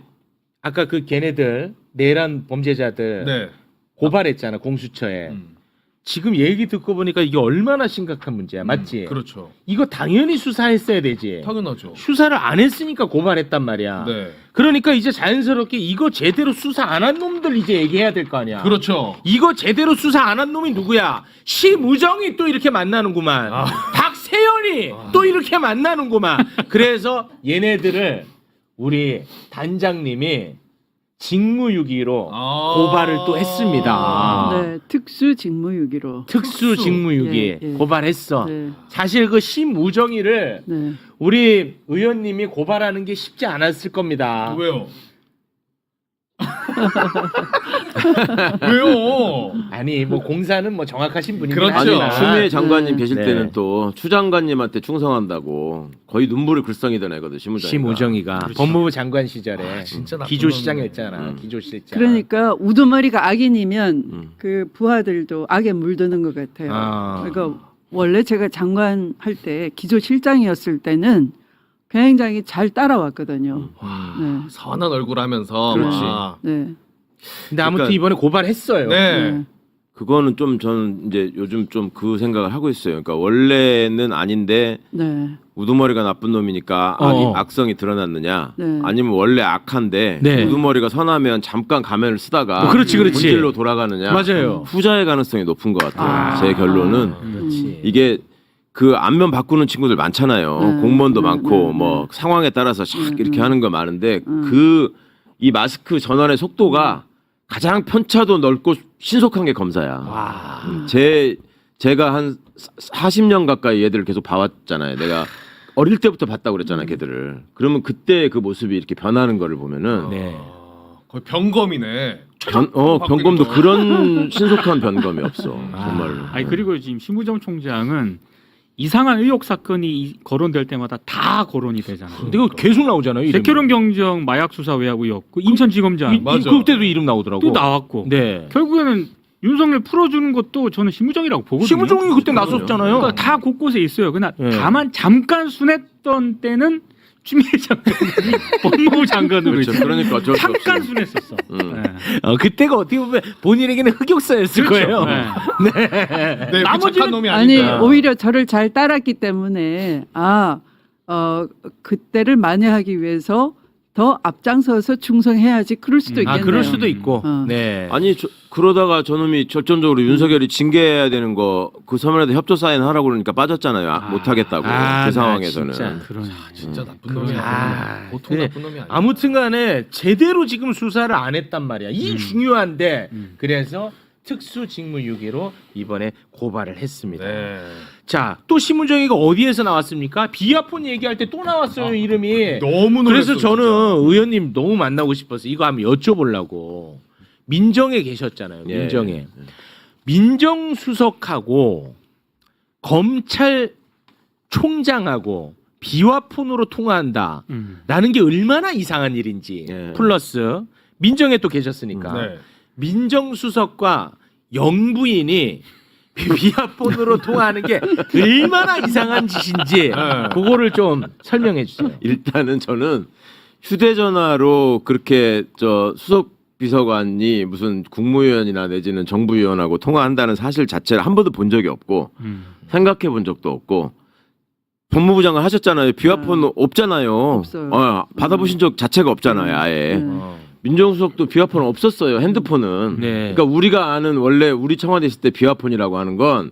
아까 그 걔네들 내란 범죄자들 네. 고발했잖아 공수처에. 지금 얘기 듣고 보니까 이게 얼마나 심각한 문제야, 맞지? 그렇죠. 이거 당연히 수사했어야 되지. 당연하죠. 수사를 안 했으니까 고발했단 말이야. 네. 그러니까 이제 자연스럽게 이거 제대로 수사 안 한 놈들 이제 얘기해야 될 거 아니야. 그렇죠. 이거 제대로 수사 안 한 놈이 누구야? 심우정이 또 이렇게 만나는구만. 박세현이 또 이렇게 만나는구만. 그래서 얘네들을 우리 단장님이 직무유기로 고발을 또 했습니다. 네, 특수 직무유기로. 특수 직무유기 예, 예. 고발했어. 네, 사실 그 심우정이를 네. 우리 의원님이 고발하는 게 쉽지 않았을 겁니다. 왜요? 왜요? 아니 뭐 공사는 뭐 정확하신 분이긴 그렇죠. 아니 하지만 추미애 장관님 계실 네. 때는 또 추 장관님한테 충성한다고 거의 눈물을 글썽이던 애거든 심우정이가. 심우정이가 법무부 장관 시절에 진짜 나쁜 기조시장이었잖아. 기조실장. 그러니까 우두머리가 악인이면 음. 그 부하들도 악에 물드는 것 같아요. 아. 그러니까 원래 제가 장관 할 때 기조실장이었을 때는 굉장히 잘 따라왔거든요. 선한 얼굴 하면서. 그렇지. 와. 네. 근데 아무튼 그러니까- 이번에 고발했어요. 네. 네. 그거는 좀 저는 이제 요즘 좀 그 생각을 하고 있어요. 그러니까 원래는 아닌데 네. 우두머리가 나쁜 놈이니까 악성이 드러났느냐? 네. 아니면 원래 악한데 네. 우두머리가 선하면 잠깐 가면을 쓰다가 그렇지, 그렇지. 본질로 돌아가느냐? 맞아요. 후자의 가능성이 높은 것 같아요. 제 결론은 그렇지. 이게 그 안면 바꾸는 친구들 많잖아요. 네. 공무원도 네, 많고 네, 뭐 상황에 따라서 샥 이렇게 하는 거 많은데 음. 그 이 마스크 전환의 속도가 가장 편차도 넓고 신속한 게 검사야. 와. 제가 한 40년 가까이 얘들을 계속 봐왔잖아요. 내가 어릴 때부터 봤다고 그랬잖아요, 걔들을. 그러면 그때 그 모습이 이렇게 변하는 거를 보면은 네. 거의 병검이네. 변검도 그런 신속한 변검이 없어. 정말로. 아니 그리고 지금 심우정 총장은 이상한 의혹 사건이 거론될 때마다 다 거론이 되잖아요. 근데 이거 계속 나오잖아요. 이름이. 백혜련 경정 마약 수사 외화부였고 인천지검장 맞아. 그때도 이름 나오더라고. 또 나왔고 네. 결국에는 윤석열 풀어주는 것도 저는 심우정이라고 보거든요. 심우정이 그때 나섰잖아요. 그러니까 다 곳곳에 있어요. 그러나 네. 다만 잠깐 순했던 때는 추미애 장관이 법무부 장관으로 그렇죠. 있었어요. 그러니까 어쩔 수 잠깐 없이. 순했었어. 네. 그때가 어떻게 보면 본인에게는 흑역사였을 거예요. 네. 네, 그 나머지는- 착한 놈이 아니 아닌가. 오히려 저를 잘 따랐기 때문에 그때를 만회하기 위해서 더 앞장서서 충성해야지 그럴 수도 있겠네요. 그럴 수도 있고. 어. 네. 아니 그러다가 저놈이 결정적으로 윤석열이 징계해야 되는 거 그 서면에다 협조 사인 하라고 그러니까 빠졌잖아요. 못 하겠다고 아, 그 나 상황에서는. 진짜. 그런 진짜 나쁜 놈이 아, 아니야. 보통 그래. 나쁜 놈이 아니야. 아무튼간에 제대로 지금 수사를 안 했단 말이야. 이 중요한데 그래서 특수직무유기로 이번에 고발을 했습니다. 네. 자, 또 심우정이가 어디에서 나왔습니까? 비아폰 얘기할 때 또 나왔어요 이름이. 너무 놀랐어. 그래서 저는 의원님 너무 만나고 싶어서 이거 한번 여쭤보려고. 민정에 계셨잖아요. 예. 민정에. 민정수석하고 검찰총장하고 비화폰으로 통화한다. 라는 게 얼마나 이상한 일인지. 예. 플러스 민정에 또 계셨으니까. 네. 민정수석과 영부인이 비아폰으로 통화하는 게 얼마나 이상한 짓인지 그거를 좀 설명해 주세요. 일단은 저는 휴대전화로 그렇게 저 수석 비서관이 무슨 국무위원이나 내지는 정부위원하고 통화한다는 사실 자체를 한 번도 본 적이 없고 생각해 본 적도 없고 법무부 장관 하셨잖아요. 비화폰 없잖아요. 없어요. 받아보신 적 자체가 없잖아요. 아예. 네. 민정수석도 비화폰은 없었어요. 핸드폰은. 네. 그러니까 우리가 아는 원래 우리 청와대 있을 때 비화폰이라고 하는 건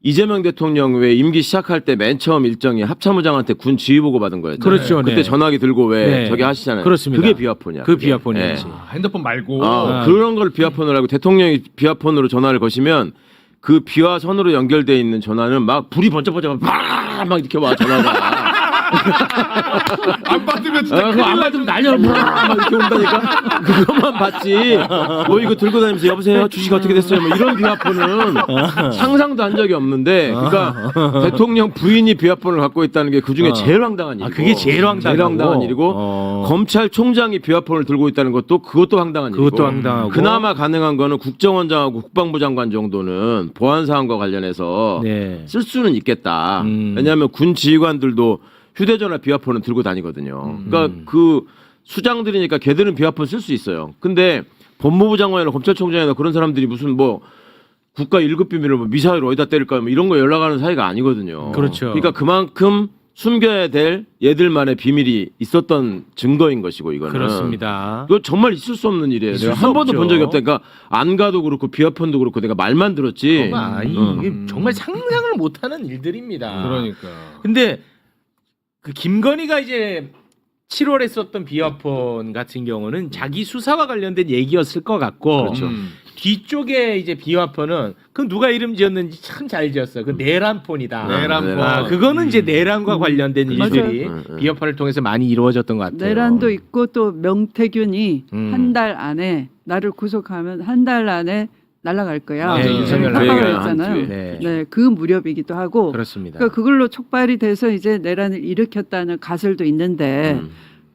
이재명 대통령 왜 임기 시작할 때 맨 처음 일정이 합참의장한테 군 지휘보고 받은 거였죠. 그렇죠. 그때 네. 전화기 들고 왜 네. 저기 하시잖아요. 그렇습니다. 그게 비화폰이야. 그 그게. 비화폰이었지. 예. 핸드폰 말고 그런 걸 비화폰으로 하고 대통령이 비화폰으로 전화를 거시면 그 비화선으로 연결돼 있는 전화는 막 불이 번쩍번쩍 막 이렇게 와 전화가. 안 받으면 진짜 그거 안 받으면 날려 막 이렇게 온다니까. 그것만 받지. 뭐 이거 들고 다니면서 여보세요 주식 어떻게 됐어요? 뭐 이런 비화폰은 상상도 한 적이 없는데, 그러니까 대통령 부인이 비화폰을 갖고 있다는 게 그 중에 제일 황당한 일이고. 그게 제일 황당하고. 일이고 검찰총장이 비화폰을 들고 있다는 것도 그것도 황당한 일이고. 그것도 황당하고. 그나마 가능한 거는 국정원장하고 국방부 장관 정도는 보안 사항과 관련해서 네. 쓸 수는 있겠다. 왜냐하면 군 지휘관들도 휴대전화 비화폰은 들고 다니거든요. 그러니까 그 수장들이니까 걔들은 비화폰 쓸 수 있어요. 근데 법무부 장관이나 검찰총장이나 그런 사람들이 무슨 뭐 국가 1급 비밀을 뭐 미사일 어디다 때릴까 뭐 이런 거 연락하는 사이가 아니거든요. 그렇죠. 그러니까 그만큼 숨겨야 될 얘들만의 비밀이 있었던 증거인 것이고 이거는. 그렇습니다. 이거 정말 있을 수 없는 일이에요. 있을 내가 수 한 번도 없죠. 본 적이 없다. 그러니까 안가도 그렇고 비화폰도 그렇고 내가 말만 들었지. 이게 정말 상상을 못하는 일들입니다. 그러니까. 근데 그 김건희가 이제 7월에 썼던 비화폰 같은 경우는 자기 수사와 관련된 얘기였을 것 같고, 그렇죠. 뒤쪽에 이제 비화폰은 그 누가 이름 지었는지 참 잘 지었어요. 그 내란폰이다. 내란폰. 그거는 이제 내란과 관련된 일들이 맞아요. 비화폰을 통해서 많이 이루어졌던 것 같아요. 내란도 있고 또 명태균이 음. 한 달 안에 나를 구속하면 한 달 안에 날아갈 거야. 네, 윤석열 깜빡을 날아가요. 했잖아요. 한 네. 네, 그 무렵이기도 하고. 그렇습니다. 그러니까 그걸로 촉발이 돼서 이제 내란을 일으켰다는 가설도 있는데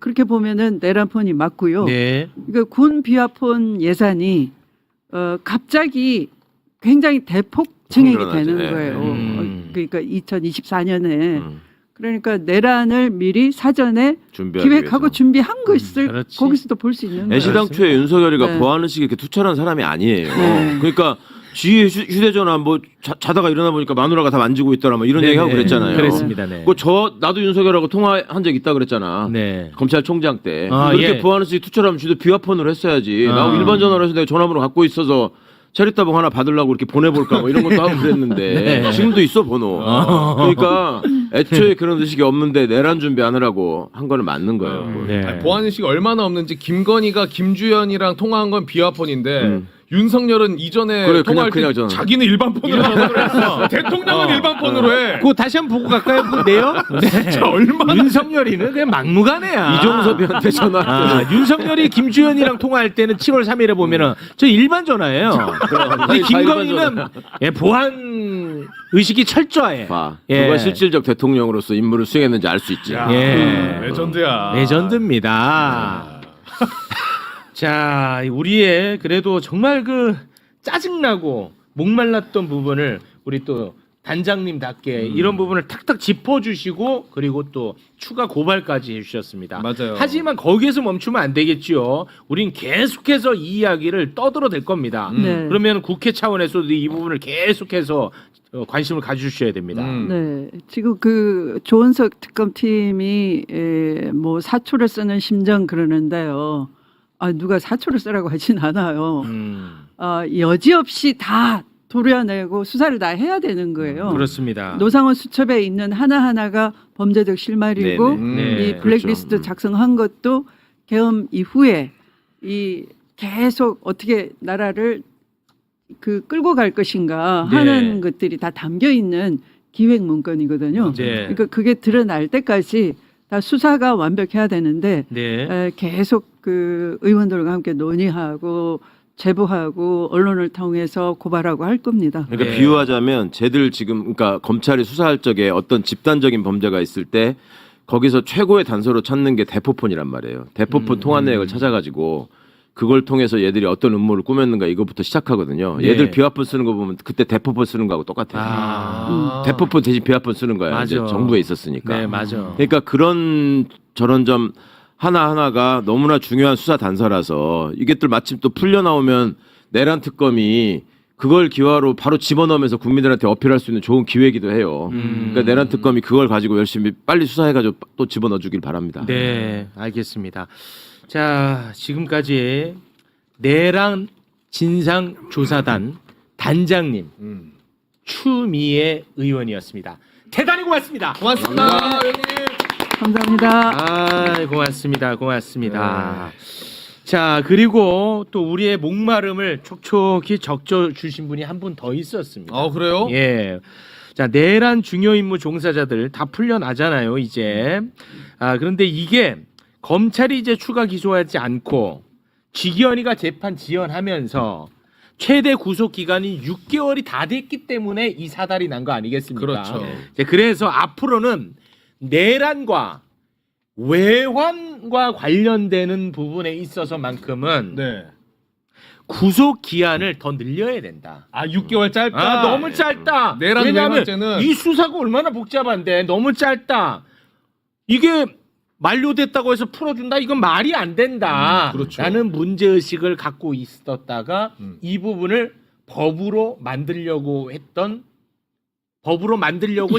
그렇게 보면은 내란폰이 맞고요. 네. 그러니까 군 비화폰 예산이 갑자기 굉장히 대폭 증액이 늘어나죠. 되는 네. 거예요. 그러니까 2024년에 음. 그러니까 내란을 미리 사전에 준비하기 기획하고 위해서. 준비한 것을 그렇지. 거기서도 볼 수 있는 거예요. 애시당초에 윤석열이가 네. 보안의식이 이렇게 투철한 사람이 아니에요. 네. 그러니까 주위에 휴대전화 뭐 자다가 일어나 보니까 마누라가 다 만지고 있더라 뭐 이런 네, 얘기하고 네. 그랬잖아요. 그랬습니다. 네. 나도 윤석열하고 통화한 적 있다 그랬잖아. 네. 검찰총장 때. 아, 그렇게 예. 보안의식이 투철하면 주도 비화폰으로 했어야지. 아. 나 일반 전화로 해서 내가 전화번호 갖고 있어서 체리따봉 하나 받으려고 이렇게 보내볼까 뭐 이런 것도 하고 그랬는데 네. 지금도 있어 번호. 그러니까 애초에 그런 의식이 없는데 내란 준비하느라고 한 거는 맞는 거예요. 네. 아니, 보안의식이 얼마나 없는지 김건희가 김주현이랑 통화한 건 비화폰인데 윤석열은 이전에 그래, 통화할 그냥 때 전화. 자기는 일반 폰으로 전화를 했어. 대통령은 일반 폰으로 해. 그거 다시 한번 보고 갈까요? 그 내용? 네. 얼마나 윤석열이는 그냥 막무가내야. 이종섭이한테 전화. 윤석열이 김주현이랑 통화할 때는 7월 3일에 보면은 저 일반 전화예요. 근데 김건희는 보안 의식이 철저해. 봐. 예. 누가 실질적 대통령으로서 임무를 수행했는지 알 수 있지. 예. 레전드야. 레전드입니다. 자, 우리의 그래도 정말 그 짜증나고 목말랐던 부분을 우리 또 단장님답게 이런 부분을 탁탁 짚어주시고 그리고 또 추가 고발까지 해주셨습니다. 맞아요. 하지만 거기에서 멈추면 안 되겠지요. 우린 계속해서 이 이야기를 떠들어댈 겁니다. 네. 그러면 국회 차원에서도 이 부분을 계속해서 관심을 가져주셔야 됩니다. 네, 지금 그 조은석 특검팀이 뭐 사초를 쓰는 심정 그러는데요. 누가 사초를 쓰라고 하진 않아요. 여지없이 다 도려내고 수사를 다 해야 되는 거예요. 그렇습니다. 노상원 수첩에 있는 하나하나가 범죄적 실마리고 네. 이 블랙리스트 그렇죠. 작성한 것도 계엄 이후에 이 계속 어떻게 나라를 그 끌고 갈 것인가 네. 하는 것들이 다 담겨 있는 기획 문건이거든요. 네. 그러니까 그게 드러날 때까지 다 수사가 완벽해야 되는데 네. 계속 그 의원들과 함께 논의하고 제보하고 언론을 통해서 고발하고 할 겁니다. 그러니까 네. 비유하자면 쟤들 지금 그러니까 검찰이 수사할 적에 어떤 집단적인 범죄가 있을 때 거기서 최고의 단서로 찾는 게 대포폰이란 말이에요. 대포폰 통화 내역을 찾아가지고 그걸 통해서 얘들이 어떤 음모를 꾸몄는가 이거부터 시작하거든요. 네. 얘들 비화폰 쓰는 거 보면 그때 대포폰 쓰는 거하고 똑같아요. 대포폰 대신 비화폰 쓰는 거야. 맞아. 이제 정부에 있었으니까. 네, 맞아. 그러니까 그런 저런 점 하나하나가 너무나 중요한 수사 단서라서 이게들 마침 또 풀려 나오면 내란 특검이 그걸 기화로 바로 집어넣으면서 국민들한테 어필할 수 있는 좋은 기회이기도 해요. 그러니까 내란 특검이 그걸 가지고 열심히 빨리 수사해가지고 또 집어넣어주길 바랍니다. 네, 알겠습니다. 자, 지금까지 내란 진상조사단 단장님 추미애 의원이었습니다. 대단히 고맙습니다. 고맙습니다. 의원님. 감사합니다. 아, 고맙습니다. 자, 그리고 또 우리의 목마름을 촉촉히 적셔 주신 분이 한 분 더 있었습니다. 그래요? 예. 자, 내란 중요 임무 종사자들 다 풀려나잖아요, 이제. 그런데 이게 검찰이 이제 추가 기소하지 않고 지기현이가 재판 지연하면서 최대 구속 기간이 6개월이 다 됐기 때문에 이 사달이 난 거 아니겠습니까? 그렇죠. 이제 그래서 앞으로는 내란과 외환과 관련되는 부분에 있어서만큼은 네. 구속 기한을 더 늘려야 된다. 6개월 짧다. 너무 짧다. 내란 왜냐하면 외환죄는 이 수사가 얼마나 복잡한데 너무 짧다. 이게 만료됐다고 해서 풀어준다? 이건 말이 안 된다. 그렇죠. 라는 문제의식을 갖고 있었다가 이 부분을 법으로 만들려고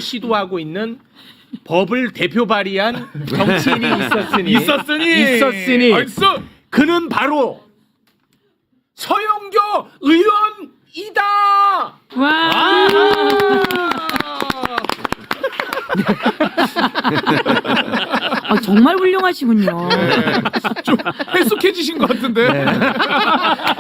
시도하고 있는 법을 대표 발의한 정치인이 있었으니 알겠어. 그는 바로 서영교 의원이다. 와. 정말 훌륭하시군요. 좀 해숙해지신 것 같은데.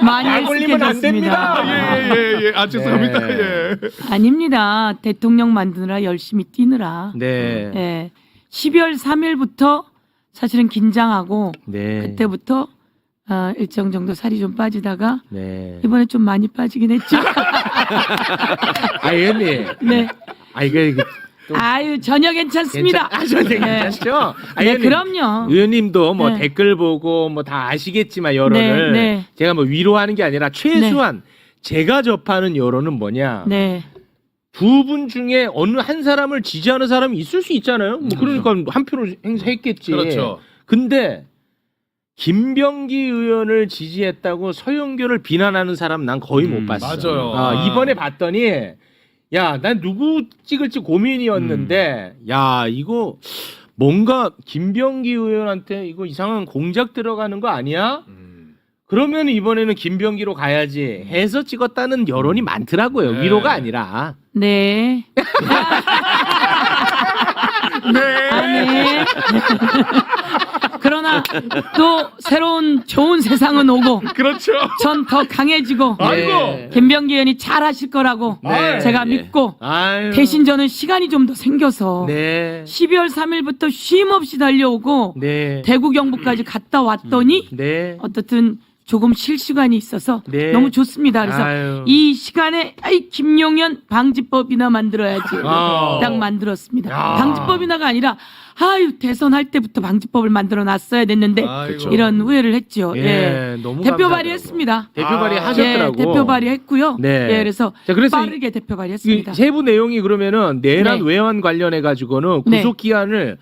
많이 약 올리면 안 익숙해졌습니다. 됩니다. 예. 죄송합니다. 네. 예. 아닙니다. 대통령 만드느라 열심히 뛰느라. 네. 예. 12월 3일부터 사실은 긴장하고 네. 그때부터 일정 정도 살이 좀 빠지다가 네. 이번에 좀 많이 빠지긴 했죠. 의원님. 네. 이게 또 아유 전혀 괜찮습니다. 전혀 네. 괜찮죠? 네, 의원님, 그럼요. 의원님도 뭐 네. 댓글 보고 뭐 다 아시겠지만 여론을 네. 제가 뭐 위로하는 게 아니라 최소한 제가 접하는 여론은 뭐냐? 네. 두 분 중에 어느 한 사람을 지지하는 사람이 있을 수 있잖아요. 뭐 그러니까 한 표를 행사했겠지. 그렇죠. 근데 김병기 의원을 지지했다고 서영교를 비난하는 사람 난 거의 못 봤어. 맞아요. 이번에 봤더니 야, 난 누구 찍을지 고민이었는데 야, 이거 뭔가 김병기 의원한테 이거 이상한 공작 들어가는 거 아니야? 그러면 이번에는 김병기로 가야지 해서 찍었다는 여론이 많더라고요. 네. 위로가 아니라. 네. 네. 그러나 또 새로운 좋은 세상은 오고 그렇죠. 전 더 강해지고 아이고. 김병기 의원이 잘하실 거라고 네. 제가 믿고 아유. 대신 저는 시간이 좀 더 생겨서 네. 12월 3일부터 쉼 없이 달려오고 네. 대구 경북까지 갔다 왔더니 네. 어떻든 조금 쉴 시간이 있어서 네. 너무 좋습니다. 그래서 아유. 이 시간에 김용현 방지법이나 만들어야지 딱 만들었습니다. 야. 방지법이나가 아니라 대선할 때부터 방지법을 만들어 놨어야 됐는데 아이고. 이런 후회를 했죠. 예, 너무 대표 감사하더라고요. 발의했습니다. 대표 발의 하셨더라고. 대표 발의했고요. 네. 그래서 자, 그래서 빠르게 대표 발의했습니다. 이 세부 내용이 그러면은 내란 네. 외환 관련해 가지고는 네. 구속 기한을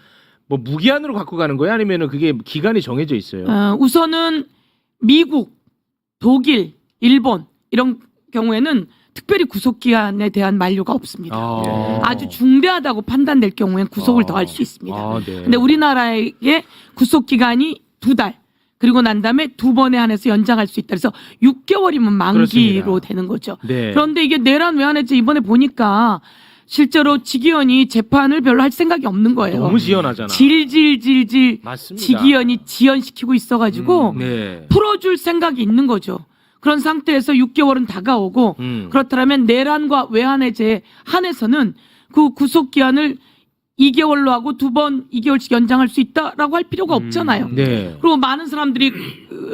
뭐 무기한으로 갖고 가는 거예요? 아니면은 그게 기간이 정해져 있어요? 우선은 미국, 독일, 일본 이런 경우에는 특별히 구속기한에 대한 만료가 없습니다. 아주 중대하다고 판단될 경우엔 구속을 더 할 수 있습니다. 네. 근데 우리나라에게 구속기간이 2달 그리고 난 다음에 2번에 한해서 연장할 수 있다. 그래서 6개월이면 만기로 그렇습니다. 되는 거죠. 네. 그런데 이게 내란 외환해제 이번에 보니까 실제로 지기현이 재판을 별로 할 생각이 없는 거예요. 너무 지연하잖아. 질질질질 맞습니다. 지기현이 지연시키고 있어가지고 네. 풀어줄 생각이 있는 거죠. 그런 상태에서 6개월은 다가오고 그렇다면 내란과 외환해제에 한해서는 그 구속기한을 2개월로 하고 2번 2개월씩 연장할 수 있다라고 할 필요가 없잖아요. 네. 그리고 많은 사람들이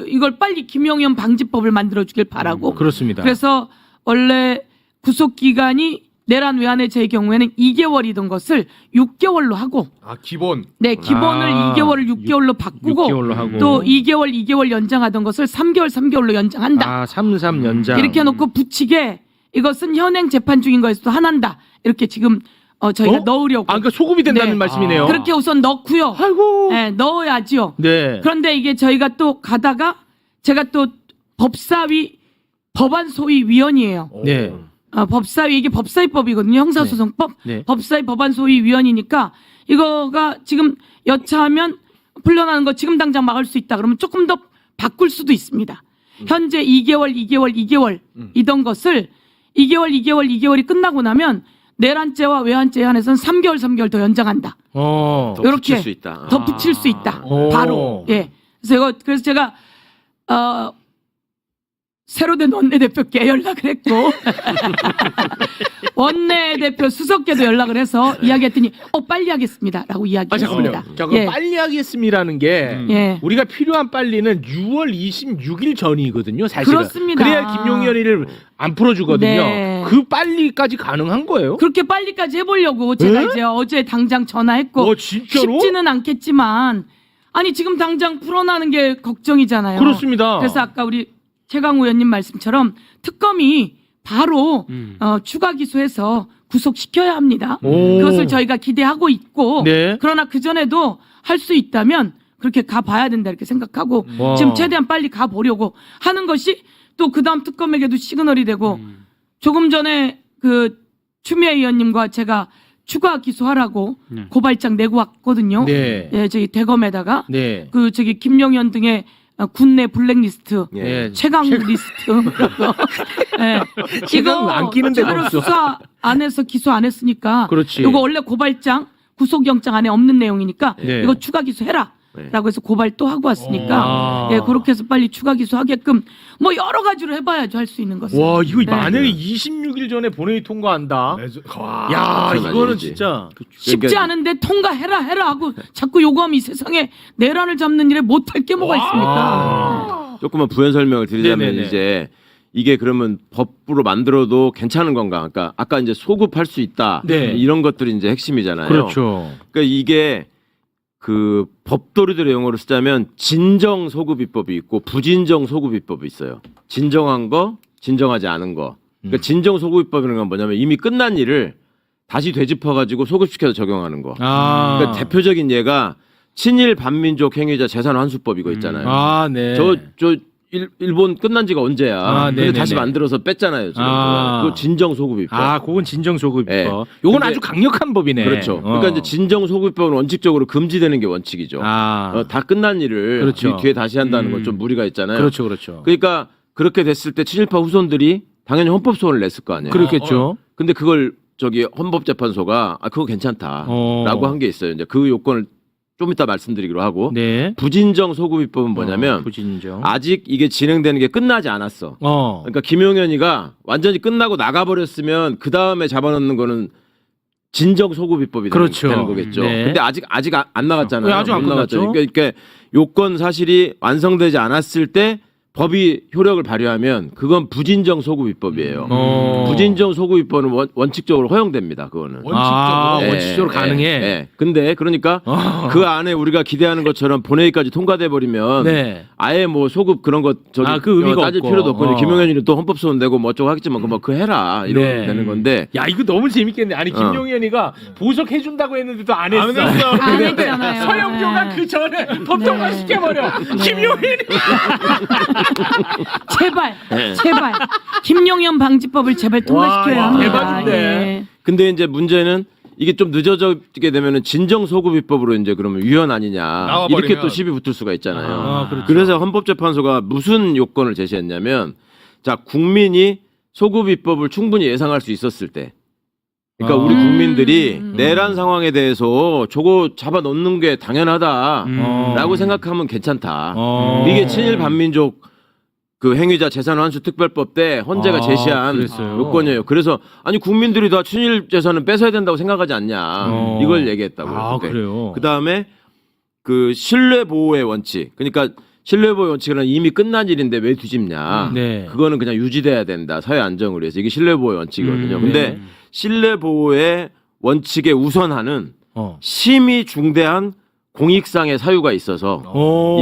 이걸 빨리 김용현 방지법을 만들어주길 바라고 그렇습니다. 그래서 원래 구속기간이 내란 외환해제의 경우에는 2개월이던 것을 6개월로 하고 기본. 네 기본을 2개월을 6개월로 바꾸고 6개월로 하고. 또 2개월 연장하던 것을 3개월로 연장한다. 3 연장. 이렇게 해놓고 붙이게 이것은 현행 재판 중인 거에서도 하나한다. 이렇게 지금 저희가 넣으려고. 그러니까 소급이 된다는 네. 말씀이네요. 그렇게 우선 넣고요. 아이고. 네, 넣어야지요. 네. 그런데 이게 저희가 또 가다가 제가 또 법사위 법안소위위원이에요. 네. 법사위 이게 법사위법이거든요. 형사소송법. 네. 법사위 법안소위위원이니까 이거가 지금 여차하면 풀려나는 거 지금 당장 막을 수 있다 그러면 조금 더 바꿀 수도 있습니다. 현재 2개월이던 것을 2개월이 끝나고 나면 내란죄와 외환죄에 한해서는 3개월 더 연장한다. 더 이렇게 붙일 수 있다. 더 붙일 수 있다. 오. 바로. 예. 그래서 제가 새로 된 원내대표께 연락을 했고 원내대표 수석께도 연락을 해서 이야기했더니 빨리 하겠습니다라고 이야기했습니다. 잠깐만요. 잠깐 예. 빨리 하겠습니다라는 게 예. 우리가 필요한 빨리는 6월 26일 전이거든요. 사실은. 그렇습니다. 그래야 김용현이를 안 풀어주거든요. 네. 그 빨리까지 가능한 거예요? 그렇게 빨리까지 해보려고 제가 에? 이제 어제 당장 전화했고 진짜로? 쉽지는 않겠지만 아니 지금 당장 풀어나는 게 걱정이잖아요. 그렇습니다. 그래서 아까 우리 최강우 의원님 말씀처럼 특검이 바로 추가 기소해서 구속시켜야 합니다. 오. 그것을 저희가 기대하고 있고 네. 그러나 그전에도 할 수 있다면 그렇게 가봐야 된다 이렇게 생각하고 와. 지금 최대한 빨리 가보려고 하는 것이 또 그다음 특검에게도 시그널이 되고 조금 전에 그 추미애 의원님과 제가 추가 기소하라고 고발장 내고 왔거든요. 네. 예, 저기 대검에다가 네. 그 저기 김용현 등의 군내 블랙리스트, 예. 최강 리스트라고. 예. 최강 안 끼는 데가 제대로 없어. 수사 안 해서 기소 안 했으니까. 그렇지. 이거 원래 고발장, 구속영장 안에 없는 내용이니까 네. 이거 추가 기소해라. 네. 라고 해서 고발 또 하고 왔으니까 아. 예, 그렇게 해서 빨리 추가 기소하게끔 뭐 여러 가지로 해봐야죠 할 수 있는 것은. 와 이거 네. 만약에 26일 전에 본회의 통과한다. 와. 야 그건 이거는 아니지. 진짜 쉽지 그러니까- 않은데 통과해라 하고 자꾸 요구하면 이 세상에 내란을 잡는 일에 못할 게 뭐가 있습니까? 조금만 부연 설명을 드리자면 네네네. 이제 이게 그러면 법으로 만들어도 괜찮은 건가? 그러니까 아까 이제 소급할 수 있다. 네. 이런 것들이 이제 핵심이잖아요. 그렇죠. 그러니까 이게 그 법도리들의 용어로 쓰자면 진정 소급입법이 있고 부진정 소급입법이 있어요. 진정한 거, 진정하지 않은 거. 그러니까 진정 소급입법이라는 건 뭐냐면 이미 끝난 일을 다시 되짚어가지고 소급시켜서 적용하는 거. 아. 그러니까 대표적인 예가 친일 반민족 행위자 재산 환수법 이거 있잖아요. 아 네. 저 일본 끝난 지가 언제야? 아, 근데 네네네. 다시 만들어서 뺐잖아요. 지금. 아. 그거 진정 소급입법. 아 그건 진정 소급입법. 네. 요건 근데- 아주 강력한 법이네. 그렇죠. 그러니까 이제 진정 소급법은 원칙적으로 금지되는 게 원칙이죠. 아 다 끝난 일을 그렇죠. 뒤에 다시 한다는 건 좀 무리가 있잖아요. 그렇죠. 그러니까 그렇게 됐을 때 친일파 후손들이 당연히 헌법 소원을 냈을 거 아니에요. 그렇겠죠. 근데 그걸 저기 헌법재판소가 그거 괜찮다라고 한 게 있어요. 이제 그 요건을 좀 이따 말씀드리기로 하고 네. 부진정 소급입법은 뭐냐면 부진정. 아직 이게 진행되는 게 끝나지 않았어. 어. 그러니까 김용현이가 완전히 끝나고 나가버렸으면 그 다음에 잡아놓는 거는 진정 소급입법이 그렇죠. 되는 거겠죠. 네. 근데 아직 안 나갔잖아요. 네, 아직 안 못 나갔죠. 끝났죠. 그러니까 요건 사실이 완성되지 않았을 때 법이 효력을 발휘하면 그건 부진정 소급입법이에요. 부진정 소급입법은 원칙적으로 허용됩니다. 그거는. 원칙적으로. 원칙적으로 가능해. 예. 근데 그러니까 그 안에 우리가 기대하는 것처럼 본회의까지 통과돼 버리면 네. 아예 뭐 소급 그런 거 저기 그 의미가 따질 없고. 필요도 없고 어. 김용현이는 또 헌법소원 내고 뭐 어쩌고 하겠지만 그 해라 이러면 네. 되는 건데 야 이거 너무 재밌겠네. 아니 김용현이가 보석해 준다고 했는데도 안 했어. 안 했잖아요. 서영교가 네. 그 전에 법 통과 시켜버려. 김용현이. 제발 김용현 방지법을 제발 통과시켜야 와, 합니다. 대박인데. 예. 근데 이제 문제는 이게 좀 늦어지게 되면은 진정 소급입법으로 이제 그러면 위헌 아니냐 나와버리면. 이렇게 또 시비 붙을 수가 있잖아요. 아, 그렇죠. 그래서 헌법재판소가 무슨 요건을 제시했냐면 자 국민이 소급입법을 충분히 예상할 수 있었을 때 그러니까 우리 국민들이 내란 상황에 대해서 저거 잡아 넣는 게 당연하다라고 생각하면 괜찮다. 이게 친일 반민족 그 행위자 재산 환수 특별법 때 헌재가 제시한 그랬어요. 요건이에요. 그래서 아니 국민들이 다 친일 재산은 뺏어야 된다고 생각하지 않냐 이걸 얘기했다고요. 아 그때. 그래요. 그 다음에 그 신뢰 보호의 원칙. 그러니까 신뢰 보호의 원칙은 이미 끝난 일인데 왜 뒤집냐. 네. 그거는 그냥 유지돼야 된다. 사회 안정을 위해서 이게 신뢰 보호의 원칙이거든요. 근데 네. 신뢰 보호의 원칙의 우선하는 어. 심히 중대한 공익상의 사유가 있어서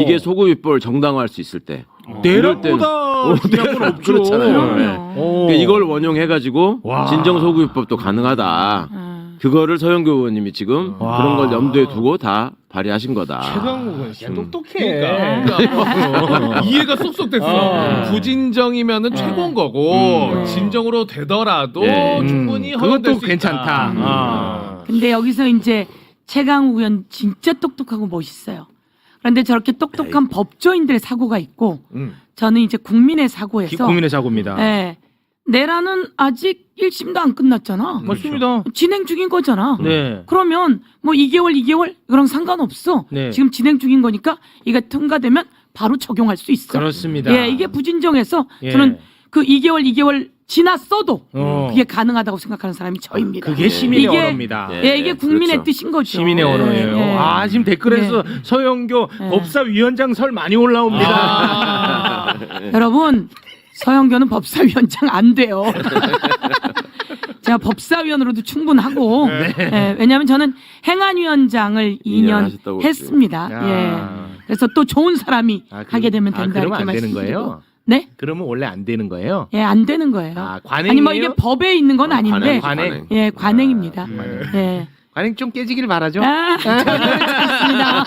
이게 소급입법을 정당화할 수 있을 때 이럴 때는- 내란보다 중요한 건 없죠. 그렇잖아요. 네. 어. 그러니까 이걸 원용해가지고 와. 진정 소급입법도 가능하다. 그거를 서영교 의원님이 지금 와. 그런 걸 염두에 두고 다 발의하신 거다. 최강욱은 진짜 똑똑해. 그러니까 이해가 쏙쏙 됐어. 어. 부진정이면은 최고인 거고 진정으로 되더라도 예. 충분히 그것도 허용될 수 괜찮다. 있다. 근데 여기서 이제 최강욱 의원 진짜 똑똑하고 멋있어요. 그런데 저렇게 똑똑한 법조인들의 사고가 있고 저는 이제 국민의 사고에서 국민의 사고입니다. 예, 내란은 아직 1심도 안 끝났잖아. 맞습니다. 진행 중인 거잖아. 네. 그러면 뭐 2개월 그런 상관없어. 네. 지금 진행 중인 거니까 이게 통과되면 바로 적용할 수 있어. 그렇습니다. 예, 이게 부진정해서 예. 저는 그 2개월 지났어도 어. 그게 가능하다고 생각하는 사람이 저입니다. 그게 시민의 이게- 언어입니다. 네. 예, 이게 국민의 그렇죠. 뜻인 거죠. 시민의 예, 언어예요. 예. 아, 지금 댓글에서 서영교 네. 법사위원장 설 많이 올라옵니다. 여러분, 서영교는 법사위원장 안 돼요. 제가 법사위원으로도 충분하고 예, 왜냐하면 저는 행안위원장을 2년 하셨다고 했습니다. 야. 예. 그래서 또 좋은 사람이 하게 되면 된다 그러면 이렇게 안 되는 말씀드리고. 거예요? 네? 그러면 원래 안 되는 거예요? 예, 안 되는 거예요. 아, 관행이에요? 아니 뭐 이게 법에 있는 건 아닌데 관행. 예, 관행입니다. 관행. 예. 관행 좀 깨지길 바라죠. 아, 좋습니다.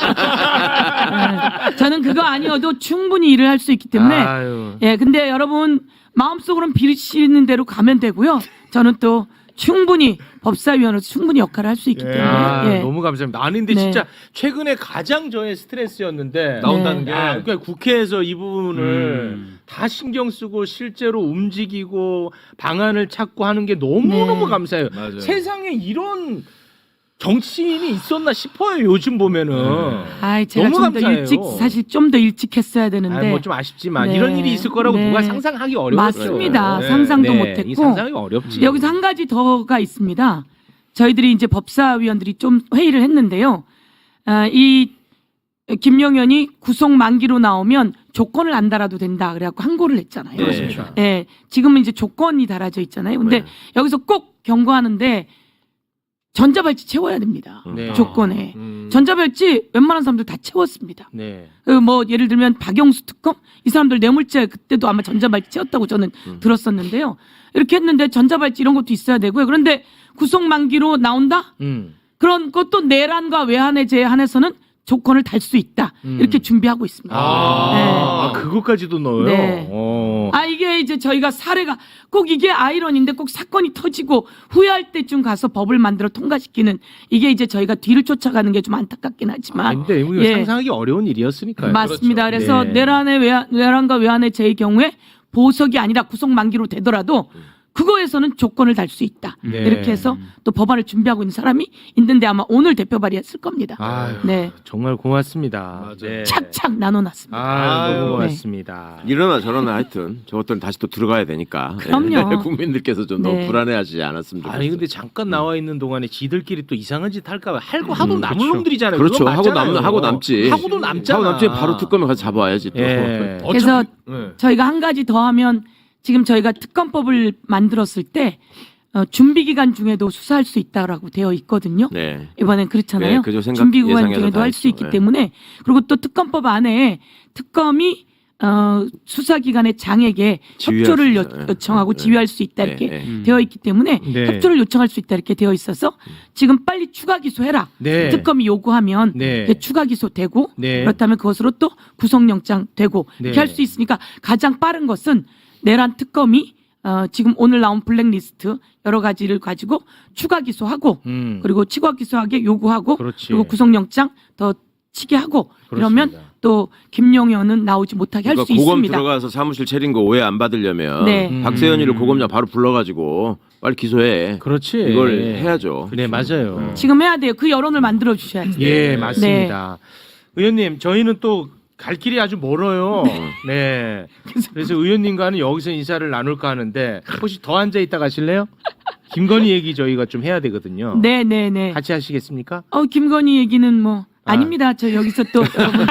예, 저는 그거 아니어도 충분히 일을 할 수 있기 때문에 아유. 예, 근데 여러분 마음속으로는 비리시는 대로 가면 되고요. 저는 또 충분히 법사위원으로 충분히 역할을 할 수 있기 때문에 아, 예. 너무 감사합니다. 아니 근데 네. 진짜 최근에 가장 저의 스트레스였는데 나온다는 게 아, 그러니까 국회에서 이 부분을 음. 다 신경 쓰고 실제로 움직이고 방안을 찾고 하는 게 너무너무 네. 감사해요. 맞아요. 세상에 이런 정치인이 있었나 싶어요. 요즘 보면은. 아이, 제가 너무 좀 더 감사해요. 일찍 사실 좀 더 일찍 했어야 되는데 뭐 좀 아쉽지만 네. 이런 일이 있을 거라고 네. 누가 상상하기 어려웠어요. 맞습니다. 네. 상상도 네. 못했고 이 상상이 어렵지. 여기서 한 가지 더가 있습니다. 저희들이 이제 법사위원들이 좀 회의를 했는데요. 이 김용현이 구속 만기로 나오면 조건을 안 달아도 된다 그래갖고 항고를 했잖아요. 네. 그렇습니다. 예, 지금은 이제 조건이 달아져 있잖아요. 근데 네. 여기서 꼭 경고하는데 전자발찌 채워야 됩니다. 네. 조건에. 전자발찌 웬만한 사람들 다 채웠습니다. 네. 뭐 예를 들면 박영수 특검 이 사람들 뇌물죄 그때도 아마 전자발찌 채웠다고 저는 들었었는데요. 이렇게 했는데 전자발찌 이런 것도 있어야 되고요. 그런데 구속 만기로 나온다? 그런 것도 내란과 외환에 제한해서는 조건을 달 수 있다. 이렇게 준비하고 있습니다. 아, 그것까지도 넣어요. 네. 어. 이게 이제 저희가 사례가 꼭 이게 아이러니인데 꼭 사건이 터지고 후회할 때쯤 가서 법을 만들어 통과시키는 이게 이제 저희가 뒤를 쫓아가는 게 좀 안타깝긴 하지만 근데 이거 예. 상상하기 어려운 일이었으니까요. 맞습니다. 그렇죠. 그래서 네. 내란과 외환의 제의 경우에 보석이 아니라 구속 만기로 되더라도 그거에서는 조건을 달 수 있다. 네. 이렇게 해서 또 법안을 준비하고 있는 사람이 있는데 아마 오늘 대표 발의했을 겁니다. 아유, 네, 정말 고맙습니다. 맞아요. 네. 착착 나눠놨습니다. 아유, 너무 네. 고맙습니다. 이러나 저러나 하여튼 저것들은 다시 또 들어가야 되니까 그럼요. 국민들께서 좀 네. 너무 불안해하지 않았으면 좋겠어요. 아니 근데 잠깐 나와 있는 동안에 지들끼리 또 이상한 짓 할까 봐 하도 남은 그렇죠. 놈들이잖아요. 그렇죠. 그건 하고 맞잖아요. 하고 남지. 하고도 남잖아. 하고 남지 바로 특검에 가서 잡아와야지 또. 예. 그래서 네. 저희가 한 가지 더 하면 지금 저희가 특검법을 만들었을 때 준비 기간 중에도 수사할 수 있다라고 되어 있거든요. 네. 이번엔 그렇잖아요. 네, 그죠. 생각- 준비 기간 예상해서 중에도 다 할 수 했죠. 있기 네. 때문에 그리고 또 특검법 안에 특검이 수사기관의 장에게 지휘할 협조를 수 있어요. 요청하고 네. 지휘할 수 있다 이렇게 네, 네. 되어 있기 때문에 네. 협조를 요청할 수 있다 이렇게 되어 있어서 지금 빨리 추가 기소해라. 네. 특검이 요구하면 네. 이제 추가 기소되고 네. 그렇다면 그것으로 또 구속영장 되고 네. 이렇게 할 수 있으니까 가장 빠른 것은 내란 특검이 지금 오늘 나온 블랙리스트 여러 가지를 가지고 추가 기소하고 그리고 추가 기소하게 요구하고 그렇지. 그리고 구속영장 더 치게 하고 그러면 그렇습니다. 또 김용현은 나오지 못하게 할 수 그러니까 고검 있습니다. 들어가서 사무실 차린 거 오해 안 받으려면 네. 박세현이를 고검장 바로 불러가지고 빨리 기소해. 그렇지. 이걸 해야죠. 네 맞아요. 지금 해야 돼요. 그 여론을 만들어 주셔야죠. 예 맞습니다. 의원님 저희는 또 갈 길이 아주 멀어요. 네. 그래서 의원님과는 여기서 인사를 나눌까 하는데 혹시 더 앉아 있다 가실래요? 김건희 얘기 저희가 좀 해야 되거든요. 네네네. 같이 하시겠습니까? 김건희 얘기는 뭐 아닙니다. 저 여기서 또 여러분